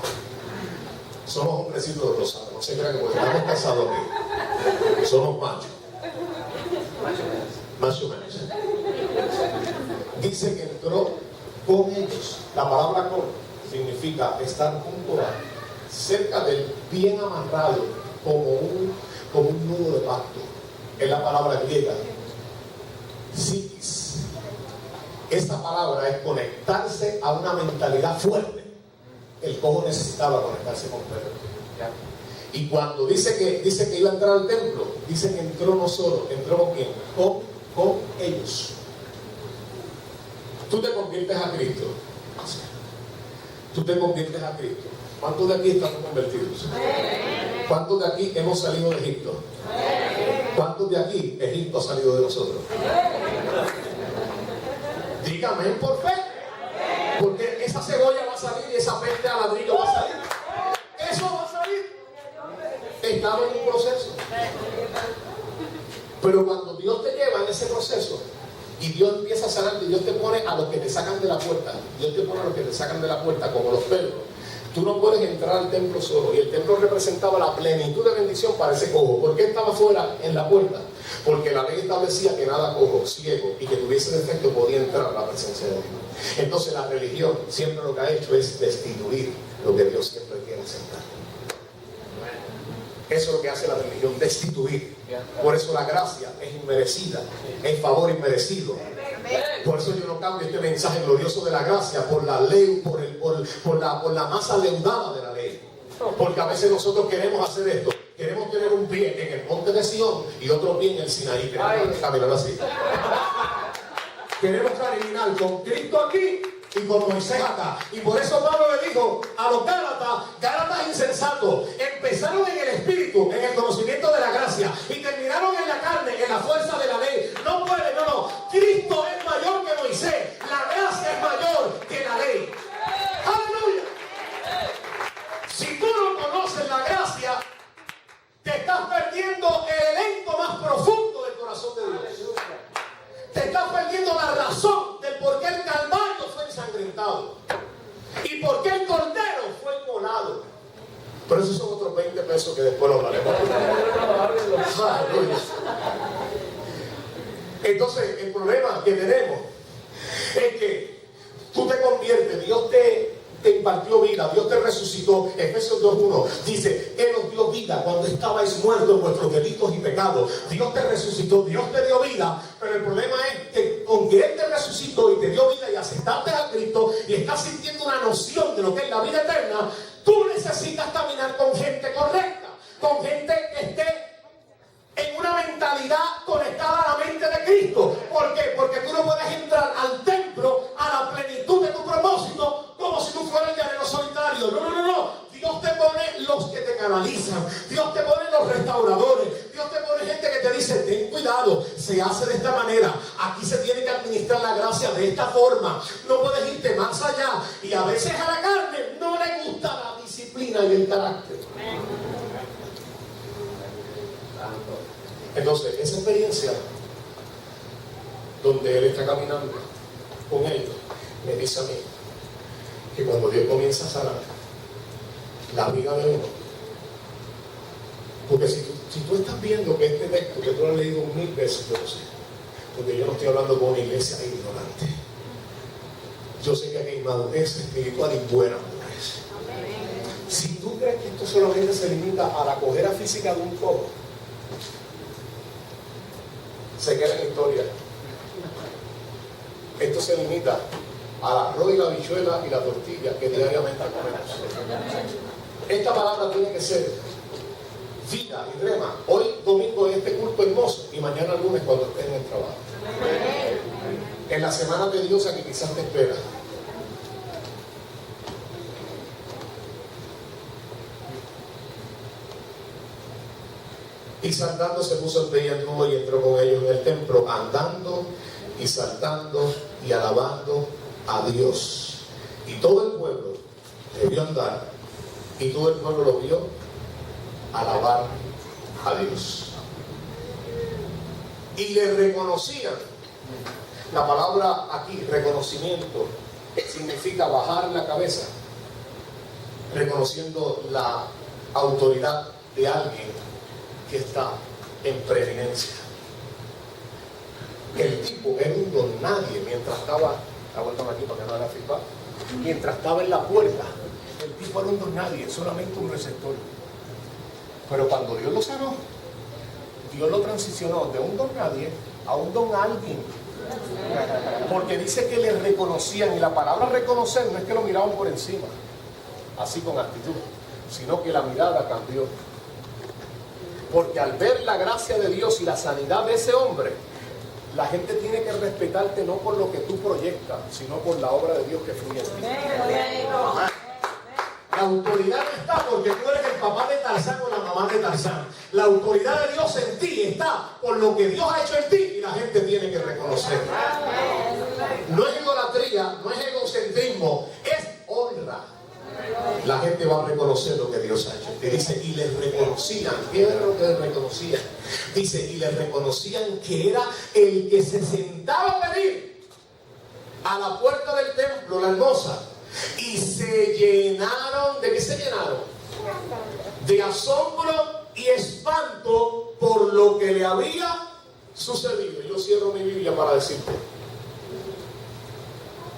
Somos hombrecitos rosados, no se crean que porque estamos casados aquí. Somos machos. Más o menos. Dice que entró con ellos. La palabra con significa estar junto a, cerca del, bien amarrado, como un nudo de pacto. Es la palabra griega. Psiquis. Esta palabra es conectarse a una mentalidad fuerte. El cojo necesitaba conectarse con Pedro. Y cuando dice que iba a entrar al templo, dice que entró no solo, entró con quién, con ellos. Tú te conviertes a Cristo. Tú te conviertes a Cristo. ¿Cuántos de aquí estamos convertidos? ¿Cuántos de aquí hemos salido de Egipto? ¿Cuántos de aquí Egipto ha salido de nosotros? Dígame por fe. Porque esa cebolla va a salir y esa peste a ladrillo va a salir. Eso va a salir. Estamos en un proceso. Pero cuando Dios te lleva en ese proceso y Dios empieza a sanarte, Dios te pone a los que te sacan de la puerta. Dios te pone a los que te sacan de la puerta como los perros. Tú no puedes entrar al templo solo. Y el templo representaba la plenitud de bendición para ese cojo. ¿Por qué estaba fuera en la puerta? Porque la ley establecía que nada cojo, ciego y que tuviese defecto podía entrar a la presencia de Dios. Entonces la religión siempre lo que ha hecho es destituir lo que Dios siempre quiere aceptar. Eso es lo que hace la religión, destituir. Por eso la gracia es inmerecida, es favor inmerecido. Por eso yo no cambio este mensaje glorioso de la gracia por la ley, por la masa leudada de la ley. Porque a veces nosotros queremos hacer esto. Queremos tener un pie en el monte de Sion y otro pie en el Sinaí. Queremos caminar así. Queremos caminar con Cristo aquí y con Moisés acá. Y por eso Pablo le dijo a los Gálatas insensatos, empezaron en el espíritu, en el conocimiento de la gracia, y terminaron en la carne, en la fuerza de la ley. No puede, no. Cristo es mayor que Moisés. La gracia es mayor que la ley. ¡Aleluya! Si tú no conoces la gracia, te estás perdiendo el elenco más profundo del corazón de Dios. Te estás perdiendo la razón del por qué el Calvario fue ensangrentado y por qué el Cordero fue inmolado. Pero esos son otros 20 pesos que después lo hablaremos. Entonces, el problema que tenemos es que tú te conviertes, Dios te impartió vida, Dios te resucitó. Efesios 2:1 dice, Él os dio vida cuando estabais muertos en vuestros delitos y pecados. Dios te resucitó, Dios te dio vida, pero el problema es que aunque Él te resucitó y te dio vida y aceptaste a Cristo y estás sintiendo una noción de lo que es la vida eterna, tú necesitas caminar con gente correcta, con gente que esté en una mentalidad conectada a la mente de Cristo. ¿Por qué? Porque tú no puedes entrar al templo a la plenitud de tu propósito como si tú fueras el llanero solitario. No. Dios te pone los que te canalizan. Dios te pone los restauradores. Dios te pone gente que te dice, ten cuidado, se hace de esta manera. Aquí se tiene que administrar la gracia de esta forma. No puedes irte más allá. Y a veces a la carne no le gusta la disciplina y el carácter. Entonces, esa experiencia donde Él está caminando con ellos, me dice a mí que cuando Dios comienza a sanar la vida de uno, porque si tú estás viendo que este texto que tú lo has leído 1000 veces, yo no sé, porque yo no estoy hablando con una iglesia ignorante. Yo sé que hay madurez espiritual y buena madurez. Si tú crees que esto solamente se limita a la cojera física de un cojo, se queda en historia. Esto se limita al arroz y la habichuela y la tortilla que diariamente comemos. Esta palabra tiene que ser vida y rema. Hoy domingo es este culto hermoso y mañana lunes cuando estés en el trabajo. En la semana tediosa que quizás te espera. Y saltando se puso en pie y anduvo y entró con ellos en el templo, andando y saltando y alabando a Dios. Y todo el pueblo le vio andar y todo el pueblo lo vio alabar a Dios. Y le reconocían. La palabra aquí, reconocimiento, significa bajar la cabeza, reconociendo autoridad de alguien que está en preeminencia. El tipo era un don nadie mientras estaba, aquí para que no haga feedback, mientras estaba en la puerta. El tipo era un don nadie, solamente un receptor. Pero cuando Dios lo sanó, Dios lo transicionó de un don nadie a un don alguien. Porque dice que le reconocían, y la palabra reconocer no es que lo miraban por encima, así con actitud, sino que la mirada cambió. Porque al ver la gracia de Dios y la sanidad de ese hombre, la gente tiene que respetarte no por lo que tú proyectas, sino por la obra de Dios que fluye en ti. La autoridad no está porque tú eres el papá de Tarzán o la mamá de Tarzán. La autoridad de Dios en ti está por lo que Dios ha hecho en ti y la gente tiene que reconocer. No es idolatría, no es egocentrismo, es honra. La gente va a reconocer lo que Dios ha hecho. Y dice, y les reconocían. ¿Qué era lo que les reconocían? Dice, y les reconocían que era el que se sentaba a pedir a la puerta del templo, la hermosa. Y se llenaron, ¿de qué se llenaron? De asombro y espanto por lo que le había sucedido. Yo cierro mi Biblia para decirte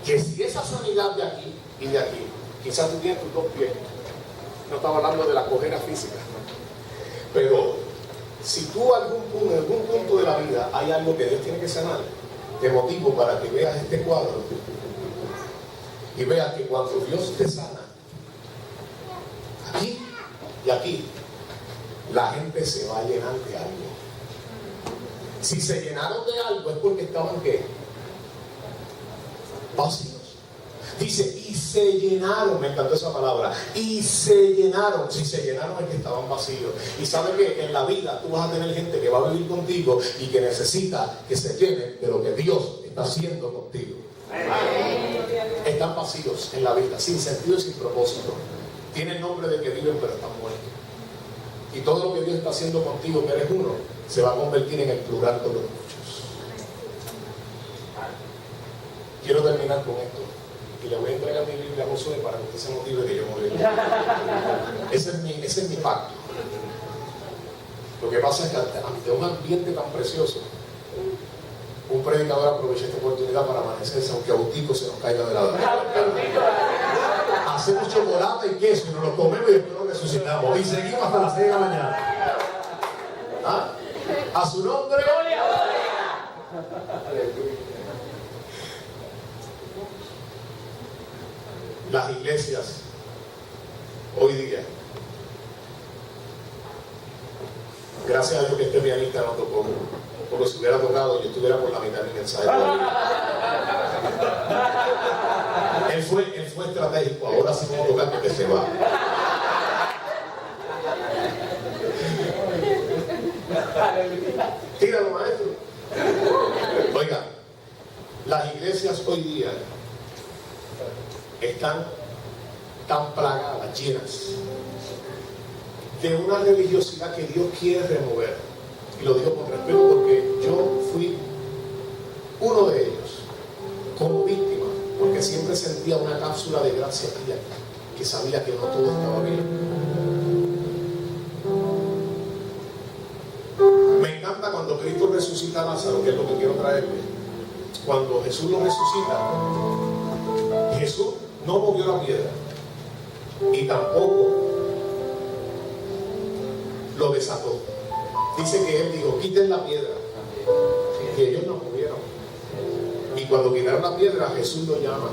que si esa sanidad de aquí y de aquí, quizás tú tienes tus dos pies, no estaba hablando de la cojera física, pero si tú en algún punto de la vida hay algo que Dios tiene que sanar, te motivo para que veas este cuadro y veas que cuando Dios te sana, aquí y aquí, la gente se va a llenar de algo. Si se llenaron de algo es porque estaban ¿qué? Vacíos. Dice, y se llenaron, me encantó esa palabra, y se llenaron. Si se llenaron es que estaban vacíos. Y sabes que en la vida tú vas a tener gente que va a vivir contigo y que necesita que se llene de lo que Dios está haciendo contigo. Están vacíos en la vida, sin sentido y sin propósito. Tienen nombre de que viven pero están muertos. Y todo lo que Dios está haciendo contigo, que eres uno, se va a convertir en el plural con los muchos. Quiero terminar con esto. Y le voy a entregar mi Biblia a Josué para que usted se motive que yo me vea. Ese es mi pacto. Lo que pasa es que ante un ambiente tan precioso, un predicador aprovecha esta oportunidad para amanecerse, aunque a un tico se nos caiga de la boca. Hacemos chocolate y queso y nos lo comemos y después lo resucitamos. Y seguimos hasta las 6 de la mañana. ¿Ah? A su nombre. Las iglesias hoy día, gracias a Dios que este pianista no tocó, porque si hubiera tocado yo estuviera por la mitad de mi mensaje. Él fue estratégico, ahora sí vamos a tocar porque se va. Tíralo, maestro. Oiga, las iglesias hoy día están tan plagadas, llenas de una religiosidad que Dios quiere remover. Y lo digo con respeto porque yo fui uno de ellos, como víctima, porque siempre sentía una cápsula de gracia aquí, que sabía que no todo estaba bien. Me encanta cuando Cristo resucita a Lázaro, que es lo que quiero traerle. Cuando Jesús lo resucita, Jesús no movió la piedra y tampoco lo desató. Dice que él dijo, quiten la piedra, y ellos no movieron. Y cuando quitaron la piedra, Jesús lo llama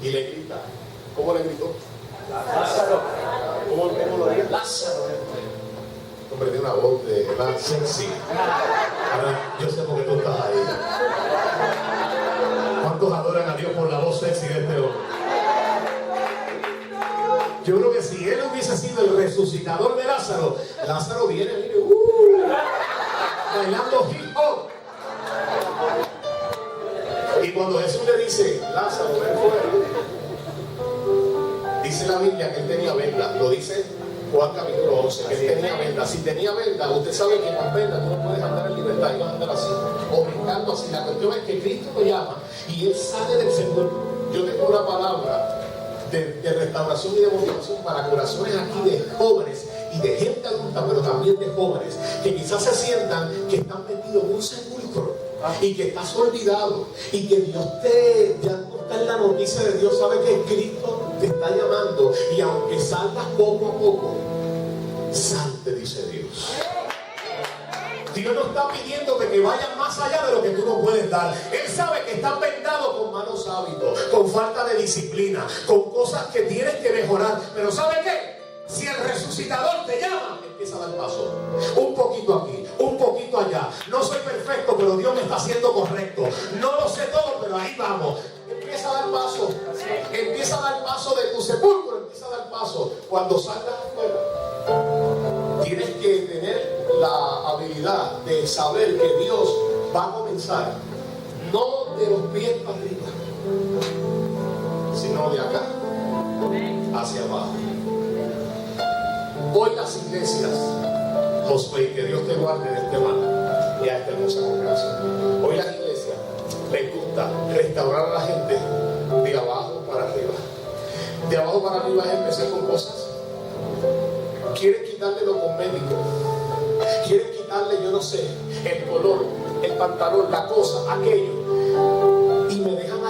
y le grita. ¿Cómo le gritó? Lázaro. ¿Cómo lo dijo? Lázaro. Hombre, tiene una voz de más sexy. Ahora, yo sé por qué tú estás ahí. ¿Cuántos adoran a Dios por la voz sexy de este hombre? Yo creo que si él hubiese sido el resucitador de Lázaro, Lázaro viene, mire, bailando hip hop. Y cuando Jesús le dice, Lázaro, ven fuera, dice la Biblia que él tenía venda. Lo dice Juan capítulo 11, que él tenía venda. Si tenía venda, usted sabe que con venda tú no puedes andar en libertad y vas a andar así, o brincando así. La cuestión es que Cristo lo llama y él sale del sepulcro. Yo tengo una palabra de restauración y de motivación para corazones aquí de jóvenes y de gente adulta, pero también de jóvenes, que quizás se sientan que están metidos en un sepulcro y que estás olvidado y que Dios ya no está en la noticia de Dios. Sabe que Cristo te está llamando, y aunque salgas poco a poco, salte, dice Dios. Dios no está pidiéndote que vayas más allá de lo que tú no puedes dar. Él sabe que estás vendado con malos hábitos, con falta de disciplina, con cosas que tienes que mejorar. Pero ¿sabe qué? Si el resucitador te llama, empieza a dar paso. Un poquito aquí, un poquito allá. No soy perfecto, pero Dios me está haciendo correcto. No lo sé todo, pero ahí vamos. Empieza a dar paso. Empieza a dar paso de tu sepulcro. Empieza a dar paso. Cuando salgas afuera, tienes que tener la habilidad de saber que Dios va a comenzar no de los pies para arriba, sino de acá hacia abajo. Hoy las iglesias, Josué, que Dios te guarde de este mal y a esta hermosa congregación. Hoy las iglesias les gusta restaurar a la gente de abajo para arriba. De abajo para arriba es empezar con cosas. Quieren quitarle lo cosmético, quieren quitarle, yo no sé, el color, el pantalón, la cosa, aquello, y me dejan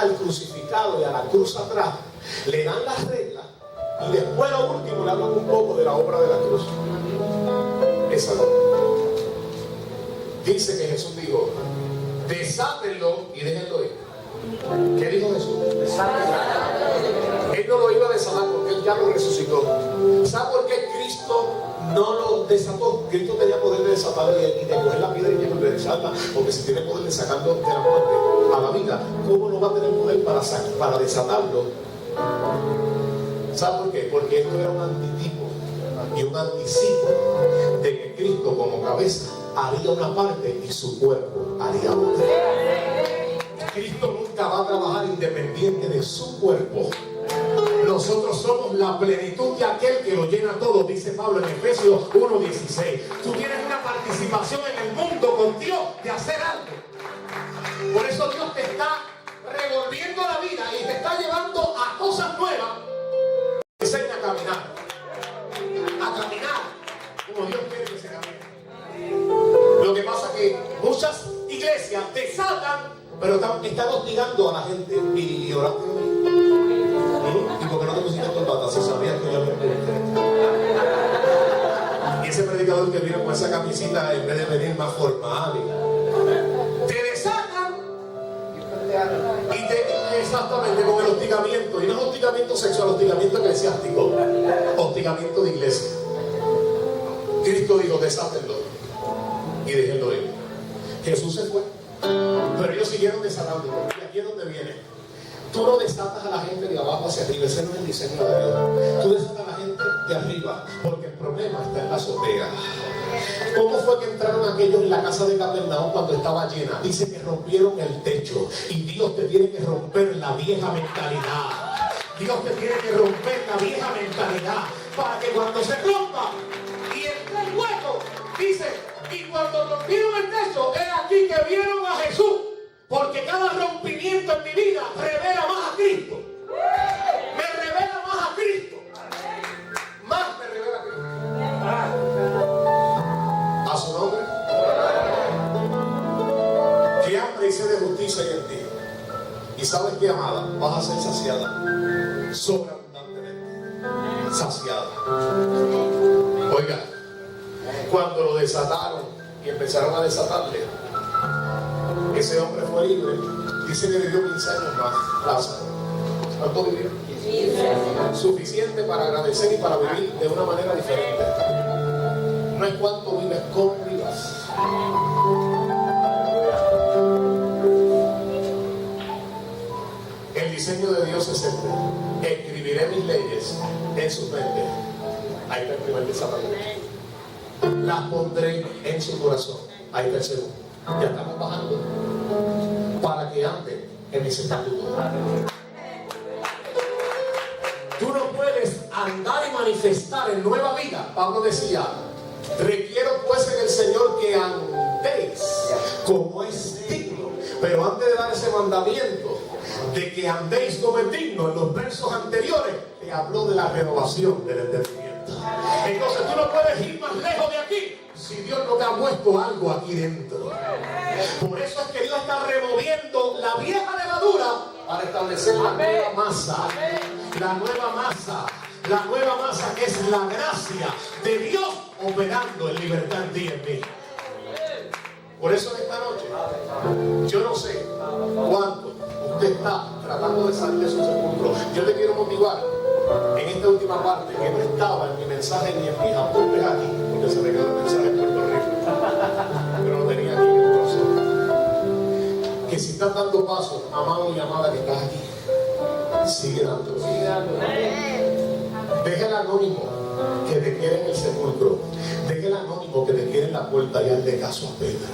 al crucificado y a la cruz atrás, le dan las reglas y después lo último le hablan un poco de la obra de la cruz. Esa no. Dice que Jesús dijo: desátenlo y déjenlo ir. ¿Qué dijo Jesús? Él no lo iba a desatar porque Él ya lo resucitó. ¿Sabe por qué Cristo no lo desató? Cristo tenía poder de desatarlo y de coger la piedra y de desarla, porque si tiene poder de sacarlo de la muerte a la vida, ¿cómo no va a tener poder para desatarlo? ¿Sabe por qué? Porque esto era un antitipo y un anticipo de que Cristo como cabeza haría una parte y su cuerpo haría otra. Cristo nunca va a trabajar independiente de su cuerpo. Nosotros somos la plenitud de aquel que lo llena todo, dice Pablo en Efesios 1:16. Tú tienes una participación en el mundo con Dios de hacer algo. Por eso Dios te está revolviendo la vida y te está llevando a cosas nuevas. Enseña a caminar como Dios quiere que se camine. Lo que pasa es que muchas iglesias desatan, pero están hostigando a la gente y orando. ¿Y por qué no te pusiste corbata? Si sabías que yo no. Y ese predicador que viene con esa camisita, en vez de venir más formal, te desatan y exactamente con el hostigamiento. Y no es hostigamiento sexual, hostigamiento eclesiástico, hostigamiento de iglesia. Cristo dijo: desátenlo y déjenlo ir. Jesús se fue, pero ellos siguieron desatando. Y aquí es donde viene. Tú no desatas a la gente de abajo hacia arriba. Ese no es el diseño de Dios. Tú desatas a la gente de arriba, porque el problema está en la azotea. ¿Cómo fue que entraron aquellos en la casa de Capernaum cuando estaba llena? Dice que rompieron el techo. Y Dios te tiene que romper la vieja mentalidad. Dios te tiene que romper la vieja mentalidad para que cuando se rompa y entre el hueco, dice, y cuando rompieron el techo, es aquí que vieron a Jesús. Porque cada rompimiento en mi vida revela más a Cristo. Me revela más a Cristo. Más me revela a Cristo. A su nombre. Que hambre y sed de justicia hay en ti. Y sabes que, amada, vas a ser saciada. Sobreabundantemente. Saciada. Oiga, cuando lo desataron y empezaron a desatarle, ese hombre fue libre. Dice que vivió 15 años más. Lázaro. ¿Cuánto vivió? Suficiente para agradecer y para vivir de una manera diferente. No es cuánto vives, cómo vivas. El diseño de Dios es este: escribiré mis leyes en sus mentes. Ahí está el primer desafío. Las pondré en su corazón. Ahí está el segundo. Ya estamos bajando para que anden en mis estatutos. Tú no puedes andar y manifestar en nueva vida. Pablo decía: requiero pues en el Señor que andéis como es digno. Pero antes de dar ese mandamiento, de que andéis como es digno, en los versos anteriores te habló de la renovación del entendimiento. Entonces tú no puedes ir más lejos de aquí si Dios no te ha puesto algo aquí dentro. Por eso es que Dios está removiendo la vieja levadura para establecer la nueva masa. La nueva masa. La nueva masa, que es la gracia de Dios operando en libertad en ti y en mí. Por eso en esta noche, yo no sé cuánto usted está tratando de salir de su sepulcro. Yo le quiero motivar en esta última parte, que no estaba en mi mensaje ni en mis apuntes aquí, porque se me quedó el mensaje en Puerto Rico, pero lo tenía aquí en el corazón. Que si estás dando pasos, amado y amada que estás aquí, sigue dando. Deja el anónimo que te quiere en el sepulcro. Deja el anónimo que te quiere en la puerta y hazle caso a Pedro.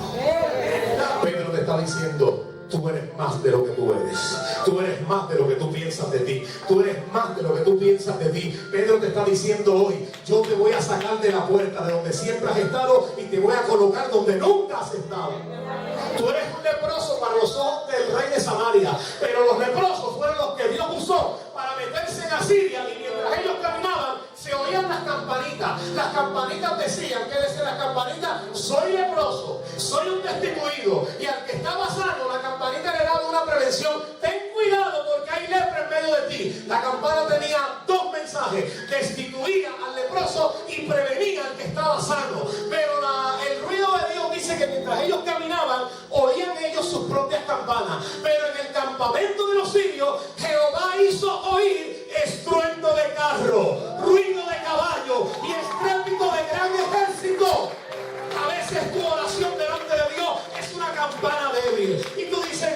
Pedro te está diciendo: tú eres más de lo que tú eres. Tú eres más de lo que tú piensas de ti. Tú eres más de lo que tú piensas de ti. Pedro te está diciendo hoy: yo te voy a sacar de la puerta de donde siempre has estado y te voy a colocar donde nunca has estado. Tú eres un leproso para los ojos del rey de Samaria, pero los leprosos fueron los que Dios usó para meterse en Asiria, y mientras ellos caminaban se oían las campanitas. Las campanitas decían, ¿qué decían las campanitas? Soy leproso, soy un destituido, y al que estaba sano la campanita le daba una prevención: ten cuidado porque hay lepra en medio de ti. La campana tenía dos mensajes: destituía al leproso y prevenía al que estaba sano. Pero el ruido de Dios dice que mientras ellos caminaban oían ellos sus propias campanas, pero en el campamento de los sirios Jehová hizo oír estruendo de carro, ruido de caballo y estrépito de gran ejército. A veces tu oración delante de Dios es una campana débil y tú dices: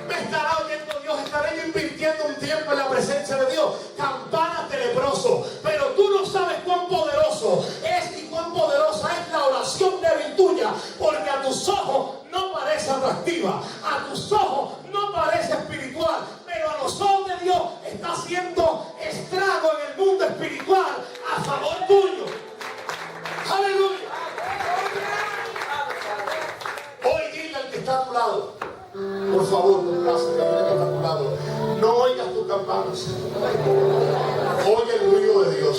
¿me estará oyendo Dios? ¿Estaré yo invirtiendo un tiempo en la presencia de Dios? Campanas de leproso. Pero tú no sabes cuán poderoso es y cuán poderosa es la oración débil tuya, porque a tus ojos no parece atractiva, a tus ojos no parece espiritual, pero a los ojos de Dios está haciendo estrago en el mundo espiritual a favor tuyo. ¡Aleluya! Hoy dile al que está a tu lado, por favor, con gracia, que está a tu lado, no oigas tus campanas, oye el ruido de Dios.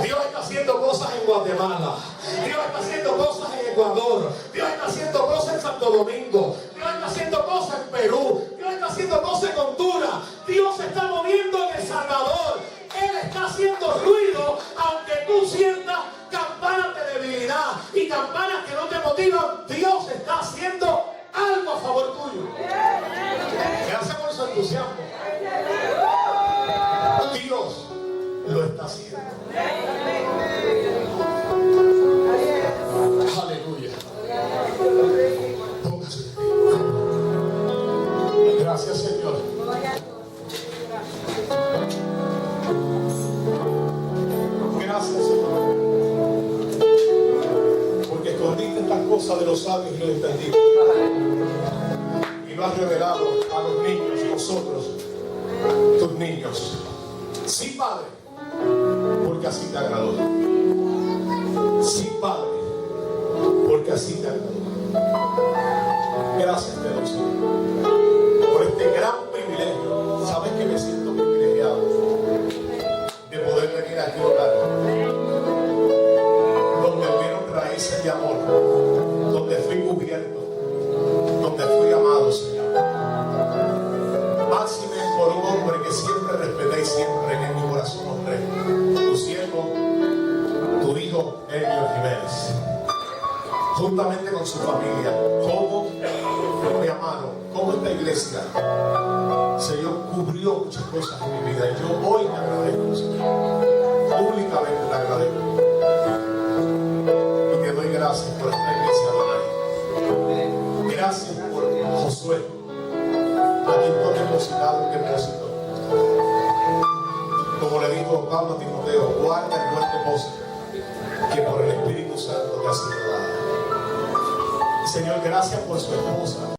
Dios está haciendo cosas en Guatemala, Dios está haciendo cosas en Ecuador, Dios está haciendo cosas en Santo Domingo, Dios está haciendo cosas en Perú, Dios está haciendo cosas en Honduras, Dios se está moviendo en El Salvador. Él está haciendo ruido, aunque tú sientas campanas de debilidad y campanas que no te motivan. Dios está haciendo algo a favor tuyo. Gracias por su entusiasmo. Dios lo está haciendo. Aleluya. Póngase de pie. Gracias, Señor. Gracias, Señor, porque escondiste estas cosas de los sabios y los entendidos y lo has revelado a los niños, nosotros, tus niños. Sí, Padre, porque así te agradó. Sí, Padre, porque así te agradó. Gracias te doy, Señor, por este gran privilegio. Sabes que me siento privilegiado de poder venir aquí a orar, donde hubieron raíces de amor, donde fui cubierto, donde fui amado, Señor. Máxime por un hombre que siempre respeté y siempre en mi corazón honré, tu siervo, tu hijo Elio Jiménez, juntamente con su familia. Como me amaron, como esta iglesia, Señor, cubrió muchas cosas en mi vida, y yo hoy te agradezco, Señor, públicamente te agradezco y te doy gracias por esta iglesia, Adonai. Gracias por Josué, a quien tú has depositado un depósito. Como le dijo Pablo a Timoteo: guarda el buen depósito que por el Espíritu Santo te ha sido dado. Señor, gracias por su esposa.